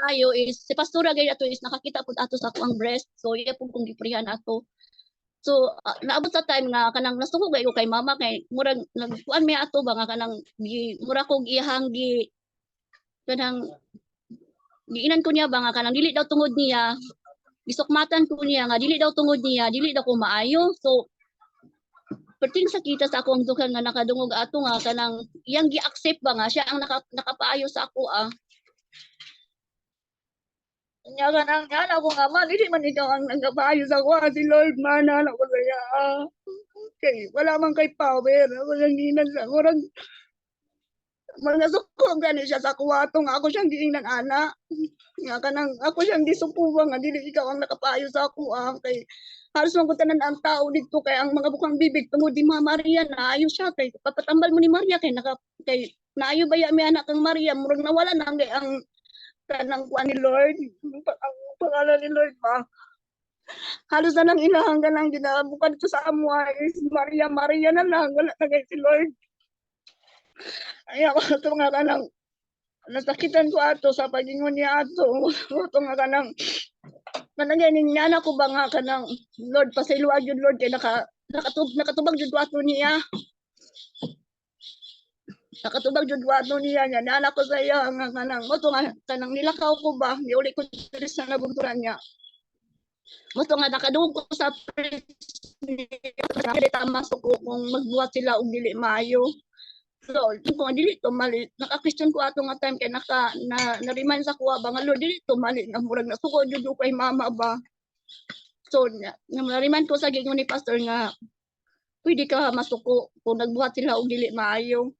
Ayo is si pastora gay ato is nakakita pud ato sa akong breast. So iya pud kung giprihan ato. So naabot sa time nga kanang nasuko gay ko kay mama kay murag nagkuan mi ato ba nga kanang mura kog iyahang kanang giinan ko niya ba nga kanang dili daw tungod niya gisukmatan ko niya nga dili daw tungod niya dili daw ko maayo. So perting sa kita sa akong dukan nga nakadungog ato nga kanang iyang gi-accept ba nga siya ang nakapaayo sa ako Nya ka nang yan ako nga man, hindi man ikaw ang nagkapaayo sa ko, si Lord man, anak ko saya. Okay, wala man kay power, ako lang ginan sa kurang mga suko gani siya sa kuwato nga ako siyang giingnan ana. Nga kanang ako siyang gisupuwa nga dili ikaw ang nakapayo sa ako kay halos man tanan ang tao dito kay ang mga bukang bibig tungod di Mama Maria na ayo siya kay papatambal mo ni Maria kay naayo baya mi anak kang Maria murag nawala na ang kanang kuan ni Lord, ang pangalan ni Lord ba? Halos na lang ilahang ka lang ginabukan ko sa amo is Maria Maria na lang wala na kay si Lord. Ay ako ito nga kanang nasakitan ko ato sa pagingon niya ato. Ito nga kanang ganing nana ko ba nga kanang Lord pasayloa jud Lord kay nakatubag jud ato niya. Nakatubag jud wato niya nga nana ko sa iya nga kanang mo to nga kanang nilakaw ko ba di uli ko diri sa nabunturan niya mo to nga nakadungog ko sa dili tama so kung magbuhat sila og dili maayo so kung dili to mali naka-question ko ato nga time kay na-remind sa kuha ba nga Lord dili to mali nga murag nasuko jud kay mama ba so na-remind ko sa gingon ni pastor nga pwede ka masuko kung nagbuhat sila og dili maayo.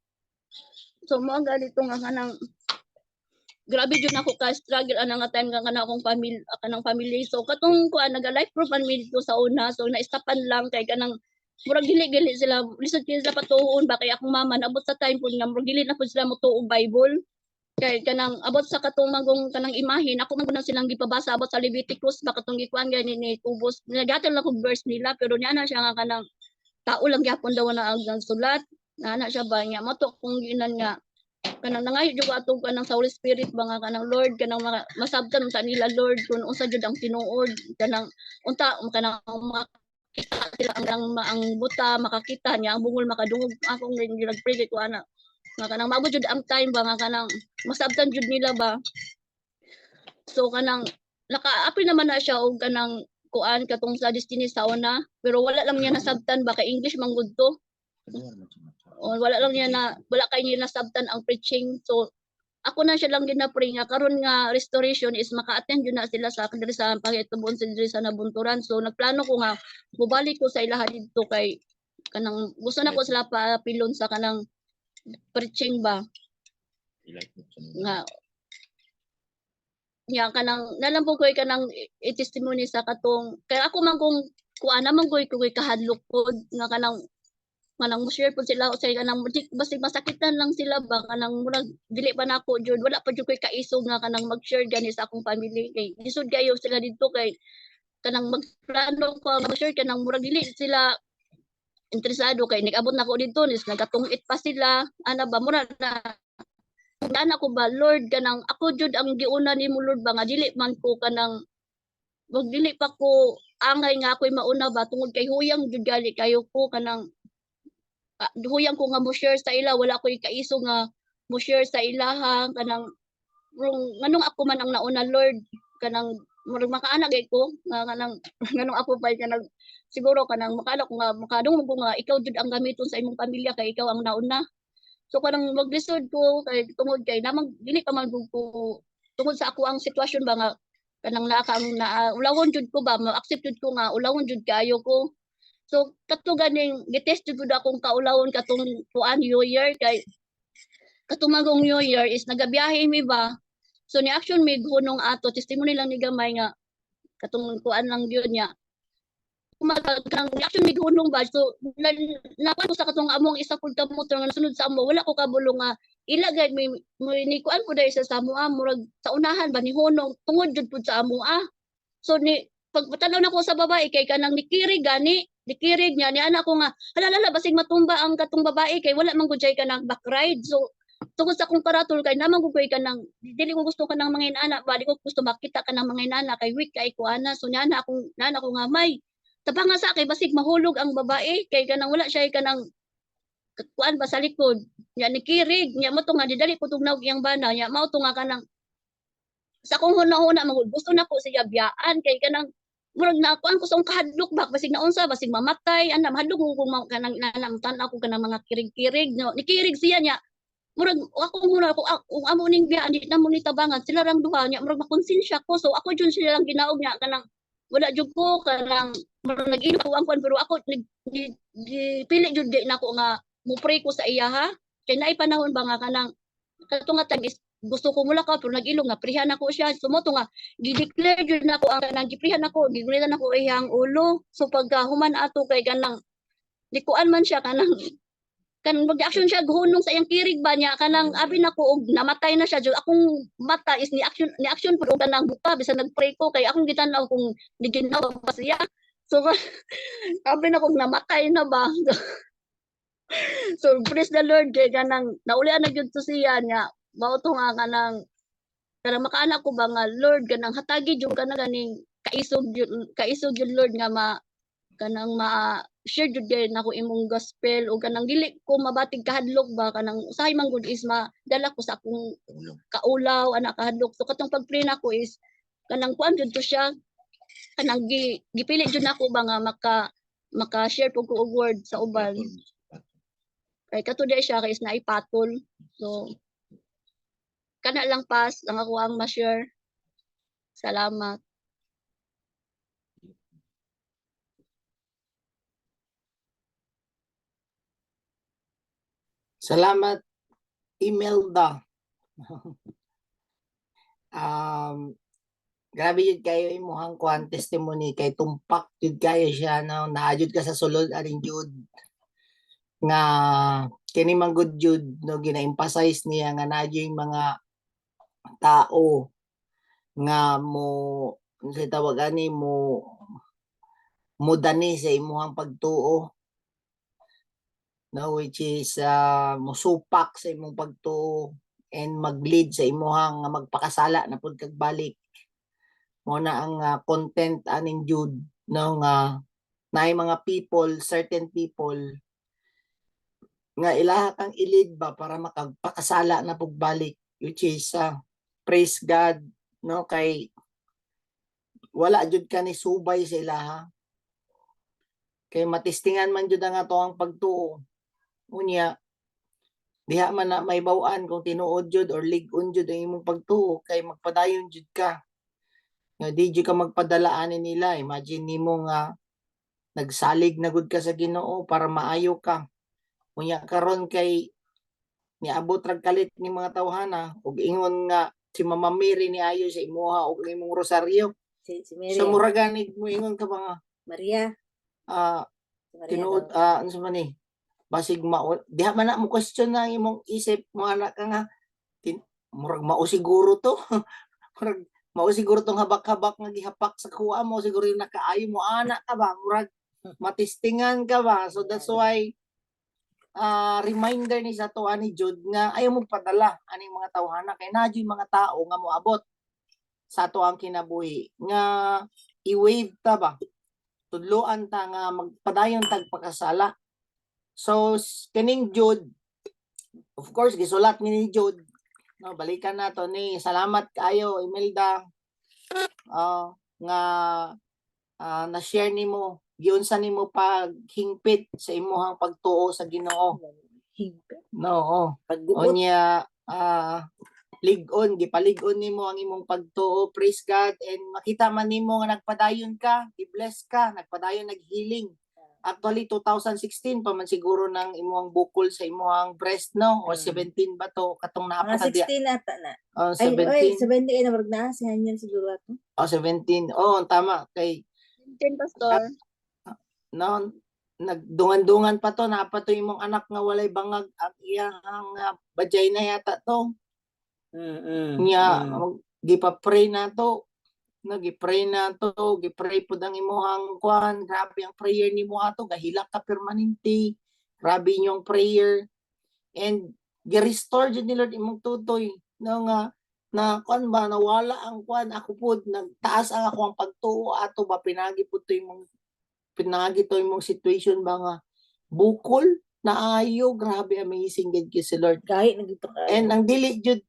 So mo ang ganito nga kanang grabe jud nako ka struggle ana nga time nga kana akong family so katong kuan naga-life proof man mi dito sa una so na-stopan lang kay kanang murag dili sila lisod kay sila patuon ba kay akong mama naabot sa time pud nga murag dili na pud sila motuog Bible kay kanang abot sa katong magong kanang imahin ako man gud silang gipabasa abot sa Leviticus ba katong gikuan gani ni Tubos nagaton lang kog verse nila pero niya na siya nga kanang tao lang gyapon daw na ang sulat na siya ba nga mato kung ginan nga kanang nangayo jud ato kanang sa Holy Spirit ba nga kanang Lord kanang masabtan unta nila Lord kun unsa jud ang tinuod kanang unta kanang makita sila ang buta makakita niya ang bungol makadungog akong nagpray ko ana nga kanang maabot jud ang time ba nga kanang masabtan jud nila ba so kanang naka-apply naman na siya og kanang kuan katong sa destiny sa una pero wala lang niya nasabtan ba kay English man gud to wala lang niya wala kay niya nasabtan ang preaching so ako na siya lang ginapray nga karon nga restoration is maka-attend yun na sila sa diri sa pagitubon sa diri sa nabunturan so nagplano ko nga mubalik ko sa ilaha dito kay kanang gusto na ko sila pilon sa kanang preaching ba nga ya kanang nalampo ko kanang i-testimony sa katong kay ako man kung kuan naman ko kahadlok pod nga kanang mo share po sila sa kanang basta masakitan lang sila ba kanang murag dili pa nako jud wala pa jud koy kaisog nga kanang mag-share gani sa akong family kay lisod kayo sila dito kay kanang magplano ko mag-share kanang murag dili sila interesado kay nag-abot nako dito nis nagatungit pa sila ana ba mura na ana ko ba Lord kanang ako jud ang giuna nimo Lord ba nga dili man ko kanang wag dili pa ko angay nga ako'y mauna ba tungod kay huyang jud gali kayo ko kanang huyang ko nga mo share sa ila wala ko ikaiso nga mo share sa ilaha kanang nganong ako man ang nauna Lord kanang murag makaanak ko nga kanang nganong ako pa kanang siguro kanang makaanak ko nga makadung mo nga ikaw jud ang gamiton sa imong pamilya kay ikaw ang nauna so kanang maglisod ko kay tungod kay namang dili pa man ko tungod sa ako ang sitwasyon ba nga kanang na ulawon jud ko ba ma-accept jud ko nga ulawon jud kaayo ko. So kato ganing gitest jud akong kaulawon katong tuan New Year kay katumagong New Year is nagabiyahe mi ba. So ni action mi hunong ato testimony lang ni gamay nga katong tuan lang gyud niya. Kang action mi hunong ba so nakuan ko sa katong among isa pud ka motor nga sunod sa amo wala ko kabulong nga ila gad ni kuan ko dai sa amo murag sa unahan ba ni hunong tungod jud pud sa amo So ni pagpatanaw na ko sa babae kay kanang nikirig niya ni anak ko nga hala basig matumba ang katong babae kay wala man gud ka nang back ride so tungod sa akong karatol kay naman ko ka nang dili ko gusto ka ng mga inana, bali ko gusto makita ka ng mga inana kay weak kay kuana. So nana ko nga may tabanga sa kay basig mahulog ang babae kay kanang wala siya kanang kuan ba sa likod. Nya ni kirig, nya mo to nga didali ko tugnaw iyang bana, nya mao to nga kanang sa akong hunahuna magud gusto na ko siya biyaan kay kanang murag na kuan ko sa kahadlok ba basig naunsa basig mamatay ana mahadlok ko kung kanang nanang tan-aw ko kanang mga kirig-kirig no nikirig siya nya murag ako muna kung amo ning biyaan di na mo ni tabangan sila rang duha nya murag makonsensya ko so ako jud sila lang ginaog nya kanang wala jud ko kanang murag nag-inom ko ang kuan pero ako pili jud di nako nga mo pray ko sa iya ha kay naay panahon ba nga kanang kato nga time is gusto ko mula ka pero nag-ilong nga prihan ako siya sumoto nga gi-declare jud nako ang kanang giprihan ako gigulitan ako iyang ulo so pagka human ato kay kanang likuan man siya kanang kan mag-action siya hunong sa iyang kirig ba niya kanang abi nako og namatay na siya jud akong mata is ni action pud og kanang buka bisan nagpray ko kay akong gitan-aw kung diginaw pa siya so abi nako namatay na ba so praise the Lord kay kanang naulian na gyud to siya niya mao to nga kanang makaanak ko ba nga Lord kanang hatagi jud kana ganing kaisog jud Lord nga kanang share jud gyud nako imong gospel o kanang dili ko mabatig kahadlok ba kanang usahay man gud is madala ko sa akong kaulaw ana kahadlok so katong pagpray nako is kanang kuan jud to siya kanang gipili jud nako ba nga maka-share pug ko og word sa uban kay kato di siya kay is naipatol so kana lang pas ang ako ang ma-share. Salamat. Salamat, Imelda. Grabe yun kayo imuhang kuan testimony kay tumpak yun kayo siya no naajud ka sa sulod aring jud nga kini man good jud no gina-emphasize niya nga nadyo yung mga tao nga mo sa tawag ani mo dani sa imuhang pagtuo no which is musupak sa imong pagtuo and mag-lead sa imuhang magpakasala na pud kag balik mo na ang content aning Jude no nga naay mga people certain people nga ilaha kang i-lead ba para makagpakasala na pud balik which is praise God no kay wala jud ka ni subay sa ilaha kay matistingan man jud ang ato ang pagtuo unya diha man na may baw-an kung tinuod jud or lig-on jud ang imong pagtuo kay magpadayon jud ka nga di jud ka magpadalaanin nila imagine nimo nga nagsalig na gud ka sa Ginoo para maayo ka unya karon kay niabot rag kalit ni mga tawhana ug ingon nga si Mama Mary ni ayo sa imuha og imong rosaryo si Mary. so muraganid mo ingon ka ba nga Maria. tinuod ano sa man ni basig diha man na mo question na imong isip mo anak ka nga murag mao siguro to murag mao siguro tong habak-habak nga gihapak sa kuha mo siguro yung nakaayo mo anak ka ba murag matistingan ka ba so that's why reminder ni sa to ani Jude nga ayaw mo padala aning mga tawhana kay nadyo mga tao nga moabot sa ato ang kinabuhi nga i-wave ta ba tudloan ta nga magpadayon tag pagkasala so kining Jude of course gisulat ni Jude no balikan nato ni salamat kayo Imelda nga na-share nimo giunsa nimo paghingpit sa imuhang pagtuo sa Ginoo no onya lig-on gipalig-on nimo ang imong pagtuo praise God and makita man nimo nga nagpadayon ka i-bless ka nagpadayon naghealing actually 2016 pa man siguro nang imuhang bukol sa imuhang breast no or 17 ba to katong naapa na 16 ata na 17 17 na wag na si Hanyan siguro ato 17 tama kay 10 pastor no nagdungan-dungan pa to naapa to imong anak nga walay bangag ang iyang vagina yata to nya gipa-pray na to nagipray na to gipray pud ang imuhang kuan grabe ang prayer nimo ato gahilak ka permanente grabe yung prayer and gi-restore jud ni Lord imong tutoy no nga na kuan ba nawala ang kuan ako pud nagtaas ang ako ang pagtuo ato ba pinagi pud to imong situation ba nga bukol na ayo grabe amazing gid kay si Lord. Kahit nagito ka. And ang dili jud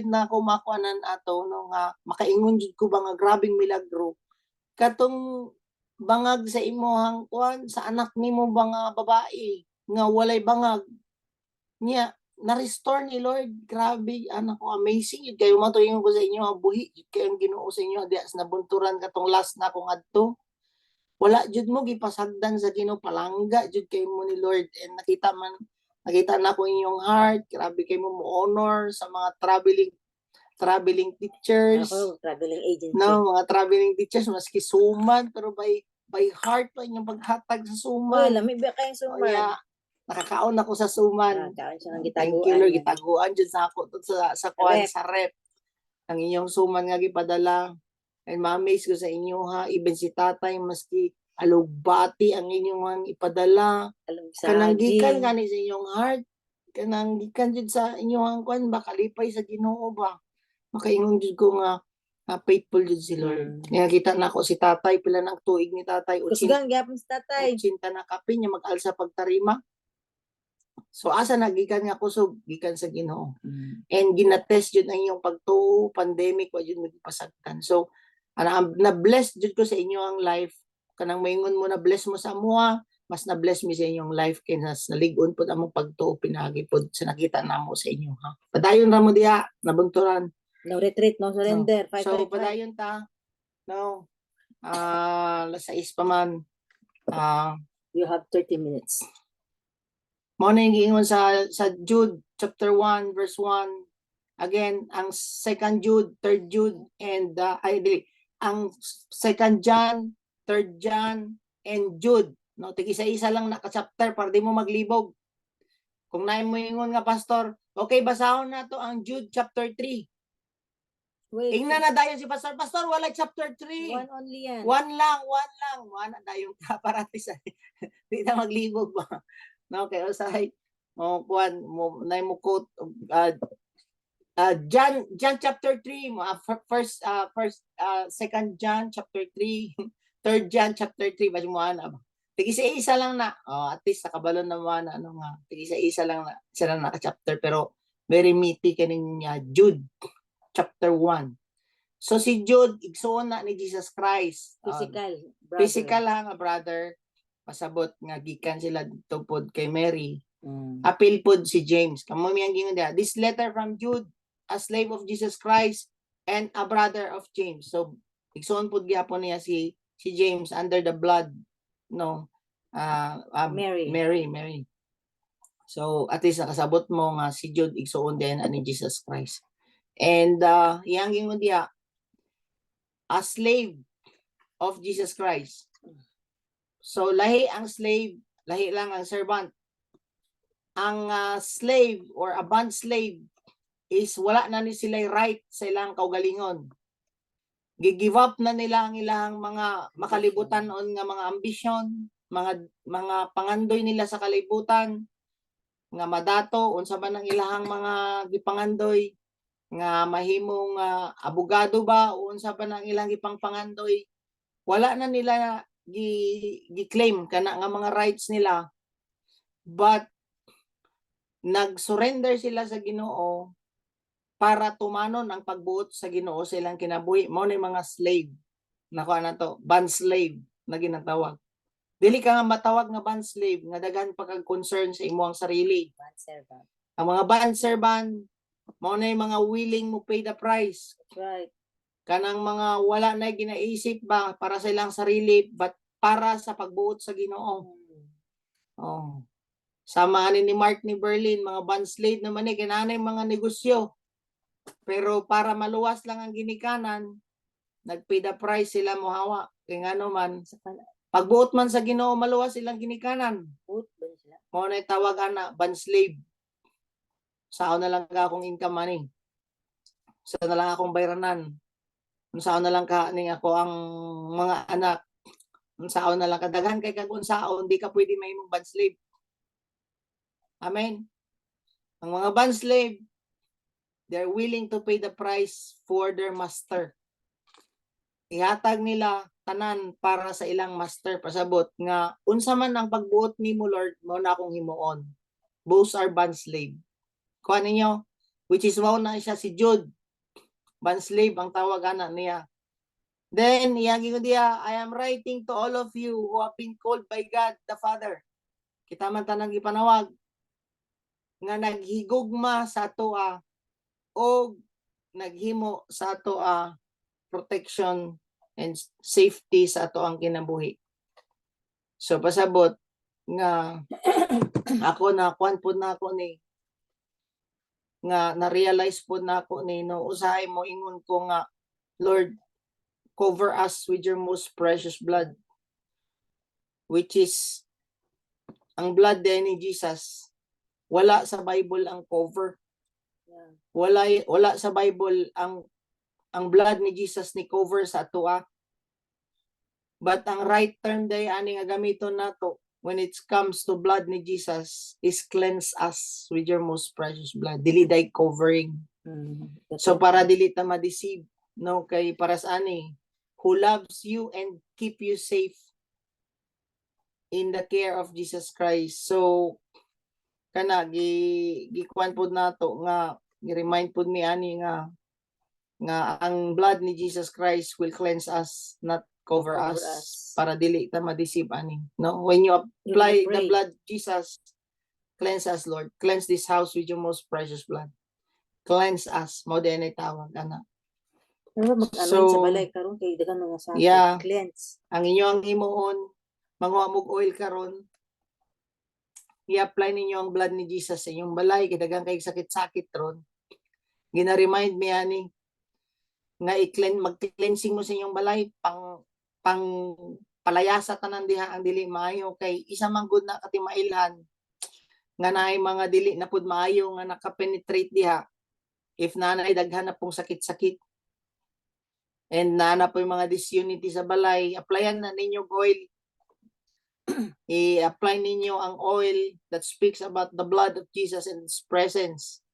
na ako makuanan ato no nga makaingon jud ko ba nga grabing milagro katong bangag sa imuhang kuan sa anak nimo ba nga babae nga walay bangag niya na-restore ni Lord. Grabe, anak ko, amazing. Yun kayo matuingon ko sa inyo, ang buhi. Yun kayo ang Ginoo sa inyo. Dias nabunturan katong last na akong adto. Wala jud mo gipasagdan sa Ginoo, palangga jud kayo mo ni Lord. And nakita na ko inyong heart. Grabe kayo mo honor sa mga traveling teachers. Ako, traveling agency. No, mga traveling teachers maski suman pero by heart pa inyong paghatag sa Uy, suman. lami ba kayong suman? Kaya nakakaon ako sa suman. Kaon siya ng Thank gitaguan. you Lord, niya. gitaguan dyan sa ako sa kuan sa rep. Ang inyong suman nga gipadala. And ma-amaze ko sa inyo ha, even si tatay maski alugbati ang inyong ipadala. Alam sa Kanang gikan saging. gani sa inyong heart. Kanang gikan jud sa inyong kuan ba kalipay sa Ginoo ba. Makaingon jud ko nga faithful jud si Lord. Nga kita na ako si tatay pila ng tuig ni tatay Kusgan, gyapon sa tatay. 80 na kape niya mag-alsa pagtarima. So asa nagikan nga kusog gikan sa Ginoo. And ginatest jud ang inyong pagtuo pandemic wa jud magpasagtan. So na bless jud ko sa inyo ang life kanang maingon mo na bless mo sa amuha mas na bless mi sa inyong life kay nalig-on pud among pagtuo pinagi pud sa nakita namo sa inyo ha. Padayon ra mo diha nabunturan. No retreat, no surrender. Fight, So fight, fight. padayon ta. No. Alas 6 pa man. You have 30 minutes. Mao na yung giingon sa Jude chapter 1 verse 1. Again, ang 2 Jude, 3 Jude and ang 2 John, 3 John and Jude. No, tig-isa-isa lang na chapter para di mo maglibog. Kung naay mo ingon nga pastor, okay basahon na to ang Jude chapter 3. Wait. Ingnan na dayon si pastor. Pastor, wala chapter 3. One only yan. One lang. Wala dayon ka para sa di na maglibog ba. No, kay usahay mo kuan mo nay mo quote John chapter 3 mo first second John chapter 3 third John chapter 3 ba mo ana ba tig-isa lang na at least nakabalon naman ano nga tig-isa lang na sila na chapter pero very meaty kaning Jude chapter 1. So si Jude igsoon na ni Jesus Christ. Physical. Brother. Physical ha nga brother. Pasabot nga gikan sila dito pod kay Mary. Mm. Apil pod si James. Kamo miyang gingon dia. This letter from Jude, a slave of Jesus Christ and a brother of James. So igsoon pod gyapon niya si James under the blood no Mary. So at least nakasabot mo nga si Jude igsoon din ani Jesus Christ. And iyang gingon dia a slave of Jesus Christ. So lahi ang slave, lahi lang ang servant. Ang slave or a bond slave is wala na ni sila right sa ilang kaugalingon. Gi-give up na nila ang ilang mga makalibutan on nga mga ambisyon, mga pangandoy nila sa kalibutan, nga madato unsa man ang ilahang mga gipangandoy nga mahimong abogado ba o unsa pa nang ilang gipang pangandoy. Wala na nila gi-claim kana nga mga rights nila but nag-surrender sila sa Ginoo para tumanon ang pagbuot sa Ginoo sa ilang kinabuhi. Mao ni mga slave nako na to bond slave na ginatawag. Dili ka nga matawag nga bond slave nga daghan pa kag concern sa imong sarili. Bond servant. Ang mga bond servant mao na yung mga willing mo pay the price. That's right. Kanang mga wala na ginaisip ba para sa ilang sarili but para sa pagbuot sa Ginoo. Oh. Samahan ni Mark ni Berlin, mga bond slave naman kinanay mga negosyo. Pero para maluwas lang ang ginikanan, nagpay the price sila mohawa. Kaya nga naman, pagbuot man sa Ginoo maluwas silang ginikanan. Boot ba sila? Mao na tawag ana bond slave. Sao na lang ka akong income money. Sao na lang akong bayranan. Sao na lang ka ning ako ang mga anak. Sao na lang kadaghan kay kag unsaon di ka pwede mahimong bond slave. Amen. Ang mga bond slave, they're willing to pay the price for their master. Ihatag nila tanan para sa ilang master. Pasabot nga, unsa man ang pagbuot nimo Lord, mao na akong himuon. Both are bond slave. Kuha ninyo, which is mao na siya si Jude. Bond slave ang tawag ana niya. Then, iyagi ko diya, I am writing to all of you who have been called by God the Father. Kita man tanang ipanawag nga naghigugma sa atoa o naghimo sa atoa protection and safety sa ato ang kinabuhi. So pasabot nga ako na kuan pud na ako ni nga na-realize pud na ako ni no usahay mo ingon ko nga Lord, cover us with your most precious blood, which is ang blood din ni Jesus. Wala sa Bible ang cover. Yeah. Wala sa Bible ang blood ni Jesus ni cover sa atoa. But ang right term day ani nga gamiton nato when it comes to blood ni Jesus is cleanse us with your most precious blood. Dili day covering. So para dili ta ma-deceive no kay para sa ani who loves you and keep you safe in the care of Jesus Christ. So kana gikuan pud nato nga gi-remind pud mi ani nga ang blood ni Jesus Christ will cleanse us, not cover us, para dili ta ma-deceive ani. No, when you apply the blood Jesus, cleanse us Lord. Cleanse this house with your most precious blood. Cleanse us. Mo din ay tawag ana. Ano mag-anoint So, sa balay karon kay dagan mga sakit. yeah. Cleanse. Ang inyo ang himuon, manguamog oil karon. I-apply ninyo ang blood ni Jesus sa inyong balay kay dagang kay sakit-sakit ron. Gina-remind mi ani nga mag-cleansing mo sa inyong balay pang palayasa tanan diha ang dili maayo kay isa man gud na katimailhan nga naay mga dili na pud maayo nga naka-penetrate diha if nanay daghan na pong sakit-sakit and nana po yung mga disunity sa balay, applyan na ninyo oil. I-apply ninyo ang oil that speaks about the blood of Jesus and His presence.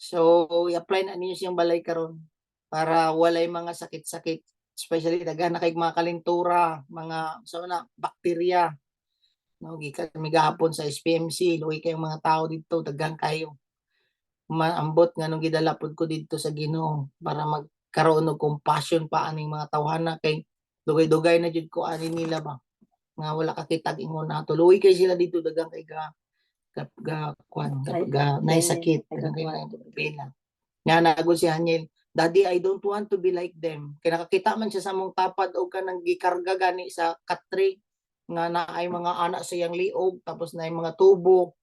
So, i-apply na ninyo siyang balay karon para walay mga sakit-sakit, especially daghan na kay mga kalintura, mga bakterya. No, gikan mi gahapon sa SPMC, luoy kay mga tao dito, daghan kayo. Maambot nga nung gidala pud ko dito sa Ginoo para magkaroon og compassion pa aning mga tawhana kay dugay-dugay na jud ko ani nila ba nga wala ka kitag ingon na tuloy kay sila dito dagang kay ga nay sakit dagang kay pila nga nagod si Haniel, Daddy, I don't want to be like them. Kaya nakakita man siya sa mong tapad o kanang gikarga gani sa katri nga naay mga anak sa iyang liog tapos naay mga tubo.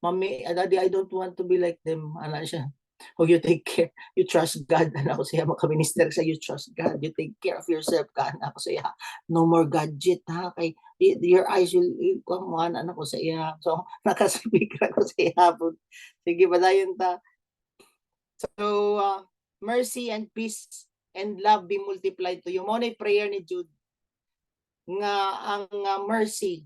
Mami, Daddy, I don't want to be like them. Ana siya. Oh, you take care. You trust God. Anak ko siya, makaminister sa you trust God. You take care of yourself. Anak ko siya. No more gadget, ha? Kay your eyes will come on. Anak ko siya. So, nakasipig ko siya. Sige, badayon ta. So, mercy and peace and love be multiplied to you. Mo na prayer ni Jude nga ang mercy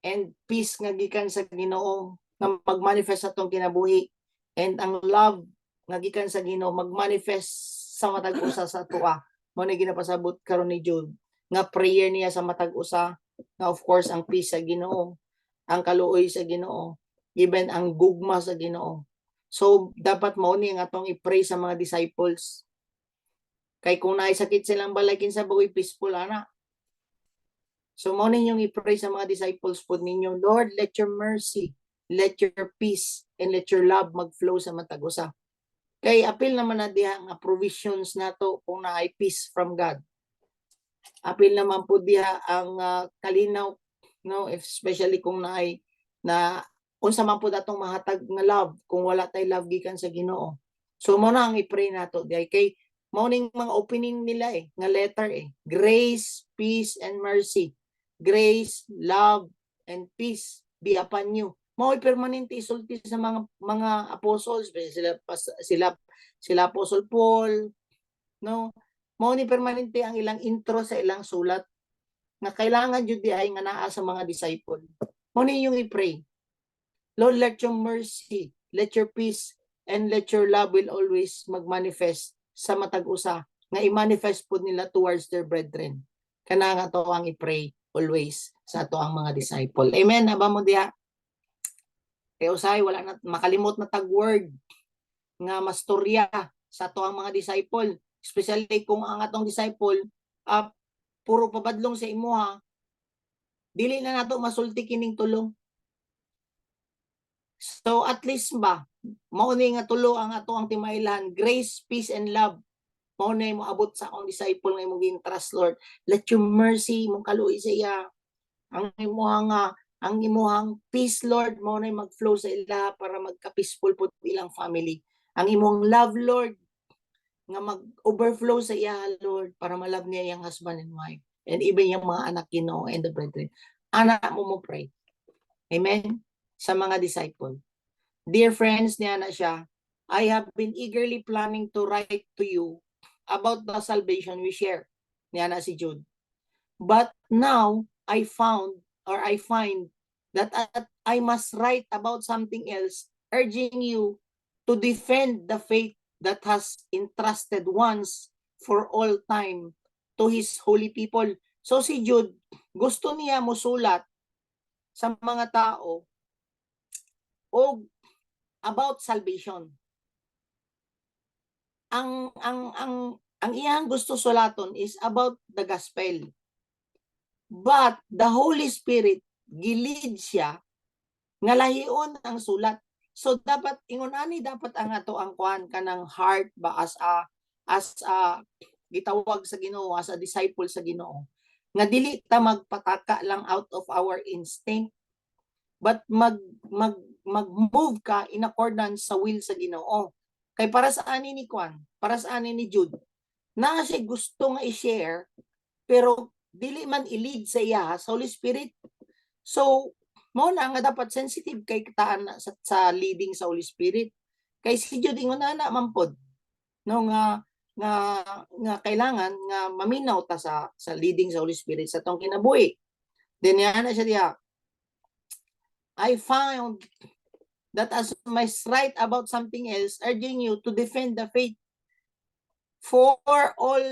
and peace nga gikan sa Ginoo nga mag-manifest sa atong kinabuhi and ang love nga gikan sa Ginoo mag-manifest sa matag usa sa atoa. Mo na ginapasabot karon ni Jude nga prayer niya sa matag usa nga of course ang peace sa Ginoo, ang kaluoy sa Ginoo, even ang gugma sa Ginoo. So, dapat mo ni nga atong i-pray sa mga disciples. Kay kung naay sakit silang balay, kinsa buoy peaceful, ana. So, mo ninyong i-pray sa mga disciples po ninyo, Lord, let your mercy, let your peace, and let your love mag-flow sa matag usa. Kay apil naman na diha nga provisions nato kung naay peace from God. Apil naman po diha ang kalinaw, no, especially kung naay na unsa man pud atong mahatag nga love kung wala tay love gikan sa Ginoo. So mo na ang i-pray nato di kay mao ning mga opening nila nga letter grace, peace and mercy. Grace, love and peace be upon you. Mao permanente isulti sa mga apostles, sila Apostle Paul, no? Mao ni permanente ang ilang intro sa ilang sulat nga kailangan jud di ay nga naa sa mga disciple. Mao ni yung i-pray. Lord, let your mercy, let your peace and let your love will always magmanifest sa matag usa nga i-manifest po nila towards their brethren. Kana nga to ang i-pray always sa ato ang mga disciple. Amen. Aba mo diha. Kaya usay wala na makalimot na tag word nga mastorya sa ato ang mga disciple, especially kung ang atong disciple puro pabadlong sa imuha, dili na nato masulti kining tulong. So at least ba mao ni nga tulo ang ato ang timailhan, grace, peace and love. Mao na mo abot sa akong disciple nga imong gi-entrust, Lord. Let your mercy mong kaluoy sa iya. Ang imuhang peace, Lord, mao na mag-flow sa ila para magka-peaceful po ilang family. Ang imong love, Lord, nga mag-overflow sa iya, Lord, para malove niya yung husband and wife and even yung mga anak, Ginoo, and the brethren. Anak mo pray. Amen? Sa mga disciple. Dear friends, niya na siya, I have been eagerly planning to write to you about the salvation we share. Niya na si Jude. But now, I find that I must write about something else, urging you to defend the faith that has entrusted once for all time to His holy people. So si Jude, gusto niya musulat sa mga tao o about salvation. Ang iyang gusto sulaton is about the gospel. But the Holy Spirit gilid siya nga lahion ang sulat. So dapat ingon ani dapat ang ato ang kuan kanang heart ba as a gitawag sa Ginoo, as a disciple sa Ginoo. Nga dili ta magpataka lang out of our instinct, but mag-move ka in accordance sa will sa Ginoo. Kay para sa ani ni Kwan, para sa ani ni Jude, na siya gusto nga i-share, pero dili man i-lead sa iya sa Holy Spirit. So, mo na nga dapat sensitive kay kitaan sa leading sa Holy Spirit. Kay si Jude ingon na mampod no nga kailangan nga maminaw ta sa leading sa Holy Spirit sa tong kinabuhi. Then yana siya diha. I found that as I write about something else, urging you to defend the faith for all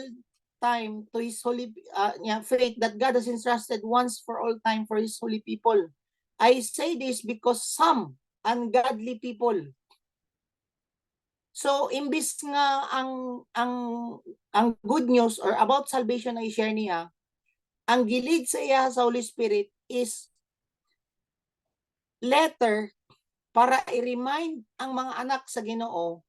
time to His holy faith that God has entrusted once for all time for His holy people. I say this because some ungodly people. So imbis nga ang good news or about salvation ay share niya, ang gilid sa iya sa Holy Spirit is letter para i-remind ang mga anak sa Ginoo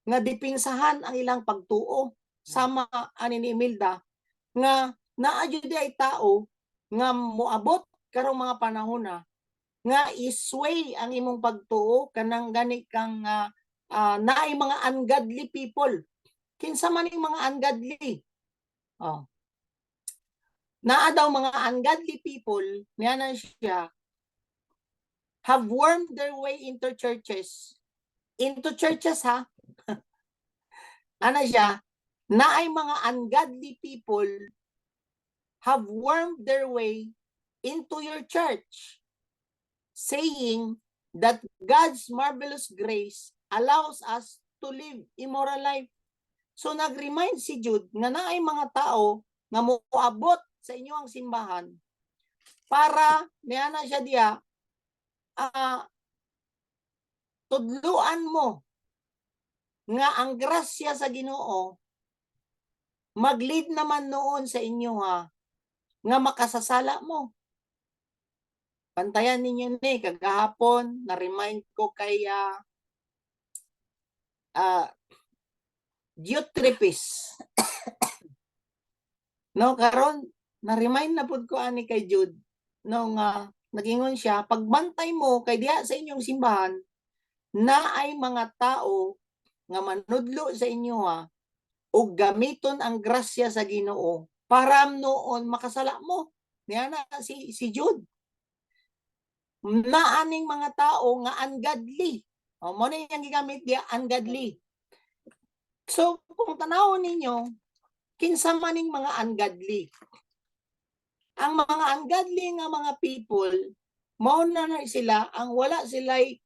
nga dipinsahan ang ilang pagtuo sama ani ni Imelda nga naadyo di ay tao nga moabot karong mga panahon nga isway ang imong pagtuo kanang gani kang naay mga ungodly people. Kinsa man ning mga ungodly? Naa daw mga ungodly people niya na siya have wormed their way into churches ha. Ano siya? Naay mga ungodly people have wormed their way into your church, saying that God's marvelous grace allows us to live immoral life. So nag-remind si Jude nga naay mga tao nga moabot sa inyong simbahan para niya na siya diya tudluan mo nga ang grasya sa Ginoo mag-lead naman noon sa inyo nga makasasala mo. Pantayan ninyo ni kagahapon na-remind ko kay Diotrephes. No, karon na-remind na pud ko ani kay Jude nung nagingon siya, pagbantay mo kay diha sa inyong simbahan na ay mga tao nga manudlo sa inyo ug gamiton ang grasya sa Ginoo para noon makasala mo. Niya na si Jude. Naaning mga tao nga ungodly. Mo na yang gigamit dia ungodly. So kung tanawon ninyo, kinsa maning mga ungodly? Ang mga ungodly nga mga people, mao na sila ang wala sila'y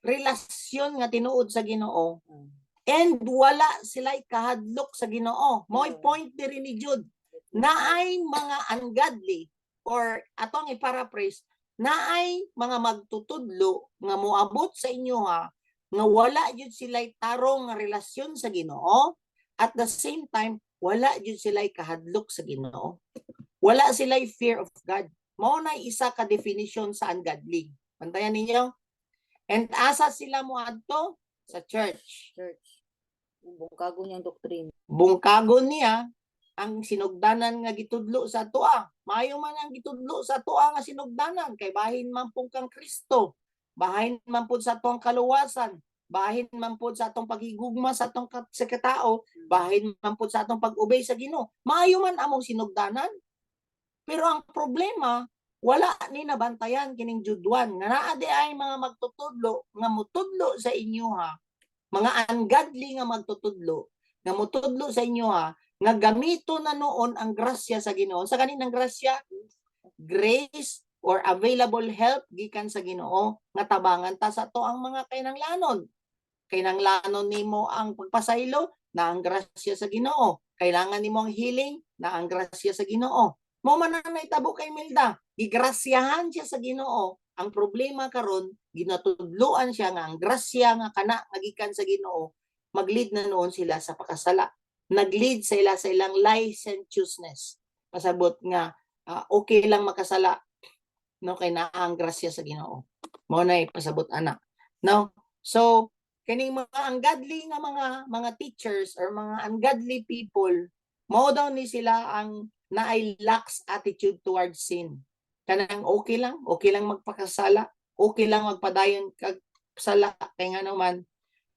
relasyon nga tinuod sa Ginoo Mm. and wala sila kahadlok sa Ginoo. Mo'y Mm. point diri ni Jude naay mga ungodly or atong i-paraphrase naay mga magtutudlo nga moabot sa inyo ha nga wala jud sila'y tarong nga relasyon sa Ginoo at the same time wala jud sila'y kahadlok sa Ginoo. Wala sila'y fear of God. Mao na isa ka definition sa ungodly. Bantayan ninyo. And asa sila moadto sa church. Church. Bungkago niyang doktrina. Bungkagon niya ang sinugdanan nga gitudlo sa atoa. Maayo man ang gitudlo sa atoa nga sinugdanan kay bahin man pud kang Kristo. Bahin man pud sa atong kaluwasan. Bahin man pud sa atong paghigugma sa atong sa katao. Bahin man pud sa atong pag-obey sa Ginoo. Maayo man among sinugdanan. Pero ang problema, wala ni nabantayan kining judwan nga naa di ay mga magtutudlo nga mutudlo sa inyo ha. Mga ungodly nga magtutudlo nga mutudlo sa inyo ha nga gamito na noon ang grasya sa Ginoo. Sa kaninang grasya, grace or available help gikan sa Ginoo nga tabangan ta sa to ang mga kinahanglanon. Kinahanglanon nimo ang pagpasaylo na ang grasya sa Ginoo. Kailangan nimo ang healing na ang grasya sa Ginoo. Mo man na itabo kay Milda, gigrasyahan siya sa Ginoo. Ang problema karon, ginatudloan siya nga ang grasya nga kana nga gikan sa Ginoo, mag-lead na noon sila sa pakasala. Nag-lead sila sa ilang licentiousness. Pasabot nga okay lang makasala no kay naa ang grasya sa Ginoo. Mao na pasabot ana. No? So kining mga ungodly nga mga teachers or mga ungodly people, mao daw ni sila ang naay lax attitude towards sin. Kanang okay lang magpakasala, okay lang magpadayon kag sala kay nga naman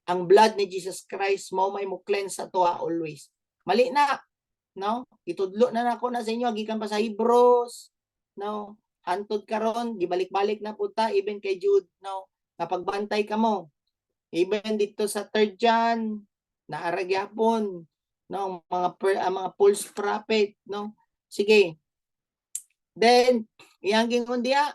ang blood ni Jesus Christ mo may mo cleanse sa tuwa always. Mali na, no? Itudlo na nako na sa inyo gikan pa sa Hebrews, no? Hantod karon gibalik-balik na puta even kay Jude, no? Kapag bantay ka mo, even dito sa 3 John, naaragyapon, no? Mga false prophet, no? Sige. Then, iyang gingon diya,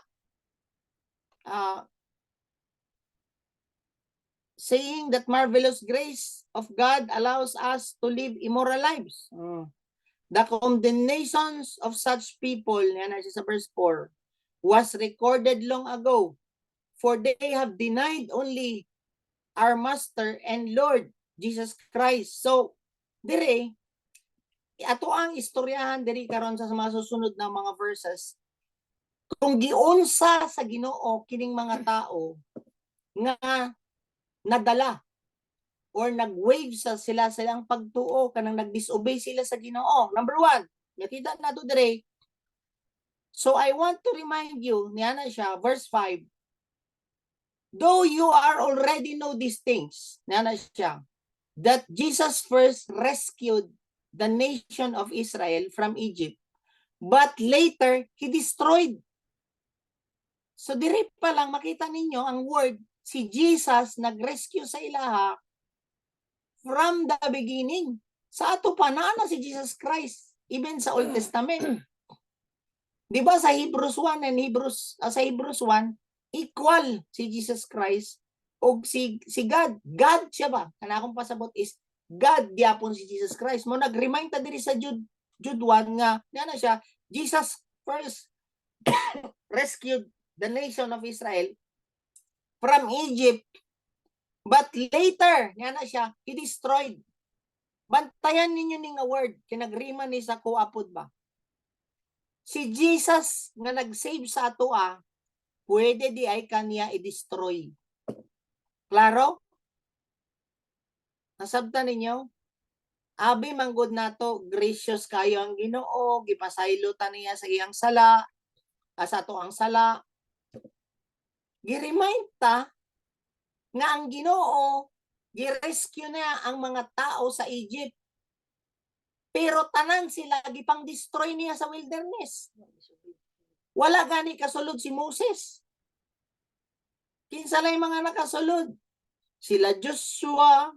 saying that marvelous grace of God allows us to live immoral lives. The condemnations of such people, yan na siya sa verse 4, was recorded long ago, for they have denied only our Master and Lord, Jesus Christ. So, dire, ato ang istoryahan diri karon sa mga susunod na mga verses kung giunsa sa Ginoo kining mga tao nga nadala or nag-wave sa silang pagtuo kanang nag-disobey sila sa Ginoo. Number 1, nakita nato dire. So I want to remind you, niya na siya, verse 5. Though you are already know these things, niya na siya, that Jesus first rescued the nation of Israel from Egypt, but later he destroyed. So diri pa lang makita ninyo ang word, si Jesus nag-rescue sa ilaha from the beginning. Sa ato pa na si Jesus Christ, even sa Old Testament. Di ba sa Hebrews 1 and sa Hebrews 1, equal si Jesus Christ o si God. God siya ba? Kana akong pasabot is God diapon si Jesus Christ. Mo nag-remind ta diri sa Jude 1 nga na siya, Jesus first rescued the nation of Israel from Egypt, but later nga na siya, he destroyed. Bantayan ninyo ning nga word, kinagrima ni sa kuapod ba? Si Jesus nga nag-save sa atoa, pwede di ay kanya i-destroy. Klaro? Nasabtan ninyo? Abi manggod nato, gracious kayo ang Ginoo, gipasaylo ta niya sa iyang sala, sa ato ang sala. Gi-remind ta nga ang Ginoo gi-rescue na ang mga tao sa Egypt. Pero tanan sila gipang destroy niya sa wilderness. Wala gani kasulod si Moses. Kinsa lang mga nakasulod? Sila Joshua,